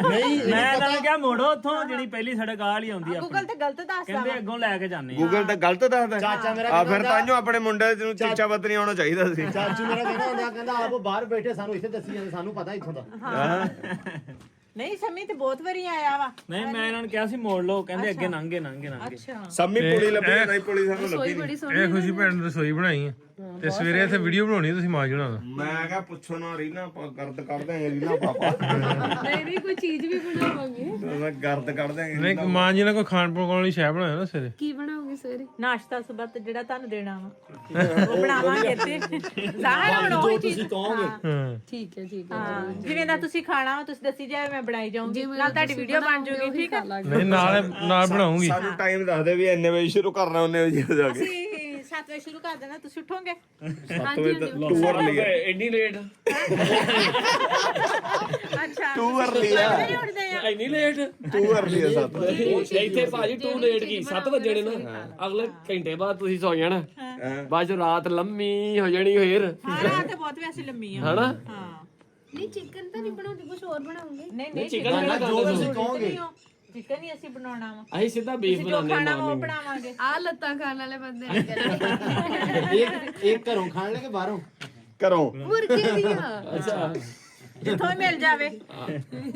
ਨਹੀਂ ਮੈਂ ਇਹਨਾਂ ਨੂੰ ਕਿਹਾ ਮੋੜੋ ਉੱਥੋਂ, ਜਿਹੜੀ ਪਹਿਲੀ ਸੜਕ ਆਹ ਵਾਲੀ ਆਉਂਦੀ ਆ ਗੂਗਲ ਤੇ ਗਲਤ ਦੱਸਦਾ ਕਹਿੰਦੇ ਅੱਗੋਂ ਲੈ ਕੇ ਜਾਂਦੇ ਆ। ਗੂਗਲ ਤਾਂ ਗਲਤ ਦੱਸਦਾ। ਚਾਚਾ ਮੇਰਾ ਆ ਫਿਰ ਤਾਂਹੀਓ ਆਪਣੇ ਮੁੰਡੇ ਨੂੰ ਚੀਚਾ ਬੱਤ ਨਹੀਂ ਆਉਣਾ ਚਾਹੀਦਾ ਸੀ। ਚਾਚੂ ਮੇਰਾ ਕਹਿੰਦਾ ਆਪ ਬਾਹਰ ਬੈਠੇ ਸਾਨੂੰ ਇੱਥੇ ਦੱਸੀ ਜਾਂਦੇ, ਸਾਨੂੰ ਪਤਾ ਇੱਥੋਂ ਦਾ। ਨਹੀਂ ਸਮੀ ਤੇ ਬਹੁਤ ਵਾਰੀ ਆਇਆ ਵਾ। ਨਹੀਂ ਮੈਂ ਇਹਨਾਂ ਨੂੰ ਕਿਹਾ ਸੀ ਮੋੜ ਲਓ, ਕਹਿੰਦੇ ਅੱਗੇ ਲੰਘੇ। ਅੱਛਾ ਸੰਮੀ ਪੁਲੀ ਲੱਭੀ ਨਹੀਂ, ਪੁਲੀ ਸਾਨੂੰ ਲੱਭੀ ਬੜੀ ਨਹੀਂ। ਸੋਹਣੀ। ਇਹ ਖੁਸ਼ੀ ਭੈਣ ਨੇ ਰਸੋਈ ਬਣਾਈ ਆ ਤੇ ਸਵੇਰੇ ਇੱਥੇ ਵੀਡੀਓ ਬਣਾਉਣੀ, ਤੁਸੀਂ ਮਾਂ ਜਣਾ ਦਾ। ਮੈਂ ਕਿਹਾ ਪੁੱਛੋ ਨਾ ਰੀਨਾ, ਗਰਦ ਕੱਢ ਦਿਆਂਗੇ ਰੀਨਾ ਪਾਪਾ। ਨਹੀਂ ਕੋਈ ਚੀਜ਼ ਵੀ ਬਣਾਵਾਂਗੇ। ਮੈਂ ਗਰਦ ਕੱਢ ਦਿਆਂਗੇ। ਨਹੀਂ ਮਾਂ ਜੀ ਨੇ ਕੋਈ ਖਾਣ ਪਕਾਉਣ ਵਾਲੀ ਸ਼ੈ ਬਣਾਇਆ ਨਾ ਸਵੇਰੇ। ਕੀ ਬਣਾਓਗੇ? ਬਣਾਉਂਗੀ ਸਵੇਰੇ ਨਾਸ਼ਤਾ ਸਵੇਰ ਤੇ ਜਿਹੜਾ ਤੁਹਾਨੂੰ ਦੇਣਾ ਵਾ ਉਹ ਬਣਾਵਾਂਗੇ ਤੇ ਜ਼ਾਹਿਰ ਹੁਣ ਉਹੀ ਚੀਜ਼ ਠੀਕ ਹੈ ਜਿਵੇਂ ਦਾ ਤੁਸੀਂ ਖਾਣਾ ਵਾ ਤੁਸੀਂ ਦੱਸੀ ਜਾਵੇ ਮੈਂ ਬਣਾਈ ਜਾਊਂਗੀ ਨਾਲ ਤੁਹਾਡੀ ਵੀਡੀਓ ਬਣ ਜਾਊਗੀ ਠੀਕ ਹੈ ਨਹੀਂ ਨਾਲ ਬਣਾਉਂਗੀ। ਸਾਨੂੰ ਟਾਈਮ ਦੱਸ ਦੇ ਵੀ ਇੰਨੇ ਵਜੇ ਸ਼ੁਰੂ ਕਰਨਾ ਉਹਨੇ ਵਜੇ ਜਾ ਕੇ ਅਸੀਂ 7 ਵਜੇ ਸ਼ੁਰੂ ਕਰ ਦੇਣਾ ਤੁਸੀਂ ਉੱਠੋਗੇ 7 ਵਜੇ ਟੂਰ ਲਈ ਇੰਨੀ ਲੇਟ ਅੱਛਾ ਟੂ ਅਰਲੀ ਆ ਨਹੀਂ ਉੱਠਦੇ ਆ ਇੰਨੀ ਲੇਟ ਟੂ ਅਰਲੀ ਆ 7 ਵਜੇ ਇੱਥੇ ਭਾਜੀ ਤੂੰ ਲੇਟ ਕੀ 7 ਵਜੇ ਨੇ ਨਾ ਅਗਲੇ ਘੰਟੇ ਬਾਅਦ ਤੁਸੀਂ ਸੌ ਜਾਣਾ ਬਾਅਦ ਚ ਰਾਤ ਲੰਮੀ ਹੋ ਜਾਣੀ ਫੇਰ ਹਾਂ ਰਾਤ ਤੇ ਬਹੁਤ ਵੈਸੇ ਲੰਮੀ ਆ ਹਨਾ ਹਾਂ ਨਹੀਂ ਚਿਕਨ ਤਾਂ ਨਹੀਂ ਬਣਾਉਂਦੀ ਕੁਝ ਹੋਰ ਬਣਾਉਂਗੇ ਨਹੀਂ ਚਿਕਨ ਕਿਹੜਾ ਜੋ ਕਰਦੇ ਤੁਸੀਂ ਕਹੋਗੇ ਚਿਕਨ ਹੀ ਅਸੀਂ ਬਣਾਉਣਾ ਵਾ ਅਸੀਂ ਸਿੱਧਾ ਬੀਫ ਜੋ ਬਣਾਉਂਦੇ ਖਾਣਾ ਵਾ ਉਹ ਮਾਰਨਿੰਗ ਬਣਾਵਾਂਗੇ ਆ ਲੱਤਾਂ ਖਾਣ ਵਾਲੇ ਬੰਦੇ ਨਹੀਂ ਕਰਦੇ ਇੱਕ ਘਰੋਂ ਖਾਣ ਲੈ ਕੇ ਬਾਹਰੋਂ ਕਰੋ ਮੁਰਗੇ ਦੀਆਂ ਅੱਛਾ ਜਿੱਥੋਂ ਹੀ ਮਿਲ ਜਾਵੇ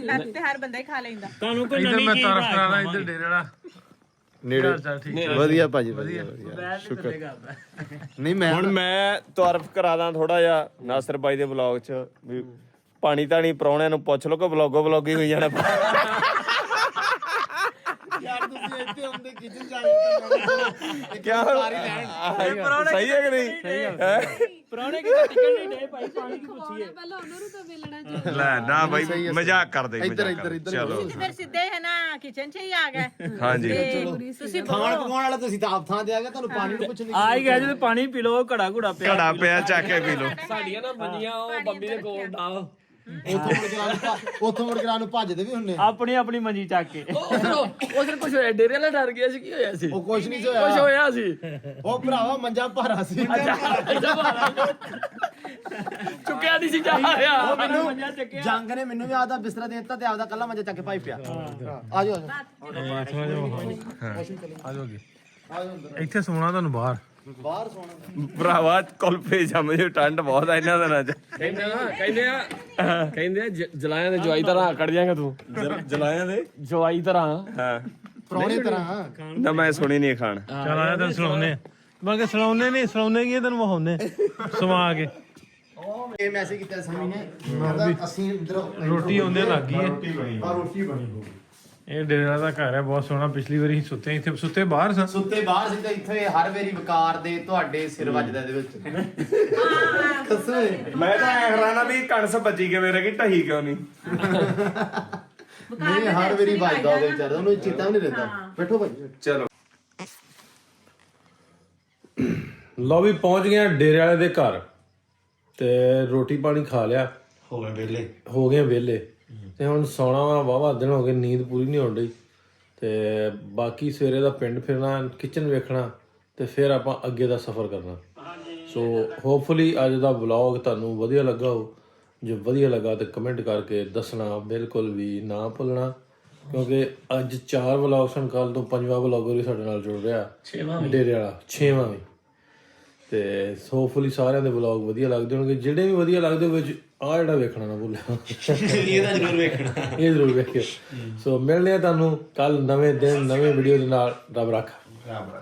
ਲੱਤ ਤੇ ਹਰ ਬੰਦਾ ਹੀ ਖਾ ਲੈਂਦਾ ਤੁਹਾਨੂੰ ਕੋਈ ਇੱਧਰ ਮੈਂ ਤਾਰਫ ਕਰਾਣਾ ਇੱਧਰ ਡੇਰੇ ਵਾਲਾ ਨੇੜੇ ਚੱਲ ਠੀਕ ਵਧੀਆ ਭਾਜੀ ਵਧੀਆ ਸ਼ੁਕਰ ਨਹੀਂ ਮੈਂ ਹੁਣ ਮੈਂ ਤਾਰਫ ਕਰਾਦਾ ਥੋੜਾ ਜਿਹਾ ਨਾਸਰ ਬਾਈ ਦੇ ਵਲੌਗ 'ਚ ਵੀ ਪਾਣੀ ਤਾਣੀ ਪ੍ਰਾਹੁਣਿਆਂ ਨੂੰ ਪੁੱਛ ਲਓ ਕਿ ਵਲੌਗੀ ਹੋਈ ਜਾਣਾ ਯਾਰ ਤੁਸੀਂ ਇੱਥੇ ਹੁੰਦੇ ਕਿਚਨ ਜਾਣੇ ਕਿਆ ਸਹੀ ਹੈ ਕਿ ਨਹੀਂ ਪੁਰਾਣੇ ਕਿਤੇ ਟਿਕਣ ਨਹੀਂ ਡੇ ਭਾਈ ਪਾਣੀ ਕੀ ਪੁੱਛੀਏ ਪਹਿਲਾਂ ਉਹਨਾਂ ਨੂੰ ਤਾਂ ਵੇਲਣਾ ਚਾਹੀਦਾ ਲੈ ਨਾ ਬਾਈ ਮਜ਼ਾਕ ਕਰਦੇ ਇੱਧਰ ਚਲੋ ਤੁਸੀਂ ਫਿਰ ਸਿੱਧੇ ਹੈ ਨਾ ਕਿਚਨ 'ਚ ਹੀ ਆ ਗਏ ਹਾਂਜੀ ਤੇ ਤੁਸੀਂ ਖਾਣ ਪਕਾਉਣ ਵਾਲਾ ਤੁਸੀਂ ਤਾਂ ਆਪ ਥਾਂ ਤੇ ਆ ਗਏ ਤੁਹਾਨੂੰ ਪਾਣੀ ਨੂੰ ਪੁੱਛਣ ਦੀ ਆ ਹੀ ਗਿਆ ਜਦੋਂ ਪਾਣੀ ਪੀ ਲਓ ਘੜਾ ਘੁੜਾ ਪਿਆ ਘੜਾ ਪਿਆ ਚੱਕ ਕੇ ਪੀ ਲੋ ਸਾਡੀਆਂ ਨਾ ਮੰਨੀਆਂ ਉਹ ਬੰਬੀ ਦੇ ਕੋਲ ਡਾਲ ਉੱਥੋਂ ਮੁੜ ਕੇ ਰਾਤ ਨੂੰ ਭੱਜਦੇ ਵੀ ਹੁੰਨੇ ਆਪਣੀ ਆਪਣੀ ਮੰਜੀ ਚੱਕ ਕੇ ਉਹ ਸਿਰ ਕੁਝ ਹੋਇਆ ਡੇਰੇ ਵਾਲਾ ਡਰ ਗਿਆ ਸੀ ਕੀ ਹੋਇਆ ਸੀ ਉਹ ਕੁਛ ਨਹੀਂ ਕੁਝ ਹੋਇਆ ਹੋਇਆ ਸੀ ਉਹ ਭਰਾਵਾ ਮੰਜਾ ਭਾਰਾ ਸੀ ਚੁੱਕਿਆ ਨਹੀਂ ਸੀ ਜਾ ਰਿਹਾ ਮੈਨੂੰ ਜੰਗ ਨੇ ਮੈਨੂੰ ਵੀ ਆਦਾ ਬਿਸਤਰਾ ਦੇ ਦਿੱਤਾ ਤੇ ਆਪਦਾ ਕੱਲਾ ਮੰਜਾ ਚੱਕ ਕੇ ਪਾਈ ਪਿਆ ਆ ਜਾਓ ਆ ਜਾਓਗੇ ਇੱਥੇ ਸੋਣਾ ਤੁਹਾਨੂੰ ਬਾਹਰ ਬਾਹਰ ਸੋਣਾ ਭਰਾਵਾ ਕੁਲਫੇ ਸਮਝੋ ਠੰਡ ਬਹੁਤ ਆ ਇਹਨਾਂ ਦਿਨਾਂ 'ਚ ਕਹਿੰਦੇ ਆ ਜਲਾਇਆਂ ਦੇ ਜਵਾਈ ਤਰ੍ਹਾਂ ਆਕੜ ਜਾਏਗਾ ਤੂੰ ਜਲਾਇਆਂ ਦੇ ਜਵਾਈ ਤਰ੍ਹਾਂ ਹਾਂ ਪ੍ਰਾਹੁਣੇ ਤਰ੍ਹਾਂ ਨਾ ਮੈਂ ਸੁਣੀ ਨਹੀਂ ਖਾਣ ਚਲ ਆਇਆ ਤੈਨੂੰ ਸੁਣਾਉਨੇ ਬਲਕਿ ਸੁਣਾਉਨੇ ਕੀ ਤੈਨੂੰ ਵਿਖਾਉਨੇ ਸਮਾ ਕੇ ਇਹ ਮੈਸੇਜ ਕੀਤਾ ਸਮੀ ਨੇ ਕਹਿੰਦਾ ਅਸੀਂ ਇਧਰ ਰੋਟੀ ਆਉਂਦੇ ਲੱਗ ਗਈ ਹੈ ਰੋਟੀ ਬਣੀ ਇਹ ਡੇਰੇ ਵਾਲਾ ਦਾ ਘਰ ਹੈ ਬਹੁਤ ਸੋਹਣਾ ਪਿਛਲੀ ਵਾਰੀ ਅਸੀਂ ਸੁੱਤੇ ਇੱਥੇ ਸੁੱਤੇ ਬਾਹਰ ਸਾਂ ਸੁੱਤੇ ਬਾਹਰ ਸਿੱਧਾ ਇੱਥੇ ਹਰ ਵਾਰੀ ਵਕਾਰ ਦੇ ਤੁਹਾਡੇ ਸਿਰ ਵੱਜਦਾ ਇਹਦੇ ਵਿੱਚ ਕਸੂਏ ਮੈਂ ਤਾਂ ਐ ਹੈਰਾਨਾ ਵੀ ਕਣਸ ਬੱਜੀ ਕਿਵੇਂ ਰਹਿ ਗਈ ਢਹੀ ਕਿਉਂ ਨਹੀਂ ਨਹੀਂ ਹਰ ਵਾਰੀ ਵੱਜਦਾ ਉਹਦੇ ਵਿਚਾਰੇ ਉਹਨੂੰ ਚੇਤਾ ਵੀ ਨਹੀਂ ਰਹਿੰਦਾ ਬੈਠੋ ਭਾਈ ਚਲੋ ਲਓ ਵੀ ਪਹੁੰਚ ਗਏ ਡੇਰੇ ਵਾਲੇ ਦੇ ਘਰ ਤੇ ਰੋਟੀ ਪਾਣੀ ਖਾ ਲਿਆ ਹੋ ਗਏ ਵਿਹਲੇ ਤੇ ਹੁਣ ਸੌਣਾ ਵਾ ਵਾਹਵਾ ਦਿਨ ਹੋ ਗਏ ਨੀਂਦ ਪੂਰੀ ਨਹੀਂ ਹੋਣ ਡਈ ਤੇ ਬਾਕੀ ਸਵੇਰੇ ਦਾ ਪਿੰਡ ਫਿਰਨਾ ਕਿਚਨ ਵੇਖਣਾ ਤੇ ਫਿਰ ਆਪਾਂ ਅੱਗੇ ਦਾ ਸਫ਼ਰ ਕਰਨਾ ਸੋ ਹੋਪਫੁਲੀ ਅੱਜ ਦਾ ਵਲੌਗ ਤੁਹਾਨੂੰ ਵਧੀਆ ਲੱਗਾ ਹੋ ਜੇ ਵਧੀਆ ਲੱਗਾ ਤੇ ਕਮੈਂਟ ਕਰਕੇ ਦੱਸਣਾ ਬਿਲਕੁਲ ਵੀ ਨਾ ਭੁੱਲਣਾ ਕਿਉਂਕਿ ਅੱਜ 4 ਵਲੌਗ ਸਨ ਕੱਲ ਤੋਂ 5ਵਾਂ ਵਲੌਗਰ ਵੀ ਸਾਡੇ ਨਾਲ ਜੁੜ ਰਿਹਾ 6ਵਾਂ ਡੇਰੇ ਵਾਲਾ 6ਵਾਂ ਵੀ ਤੇ ਹੋਪਫੁਲੀ ਸਾਰਿਆਂ ਦੇ ਵਲੌਗ ਵਧੀਆ ਲੱਗਦੇ ਹੋਣਗੇ ਜਿਹੜੇ ਵੀ ਵਧੀਆ ਲੱਗਦੇ ਵਿੱਚ ਆ ਜਿਹੜਾ ਵੇਖਣਾ ਨਾ ਭੁੱਲਿਆ ਇਹਦਾ ਜ਼ਰੂਰ ਵੇਖਣਾ ਇਹ ਜ਼ਰੂਰ ਵੇਖਿਓ ਸੋ ਮਿਲਦੇ ਆ ਤੁਹਾਨੂੰ ਕੱਲ ਨਵੇਂ ਦਿਨ ਨਵੇਂ ਵੀਡੀਓ ਦੇ ਨਾਲ ਰੱਬ ਰੱਖਾ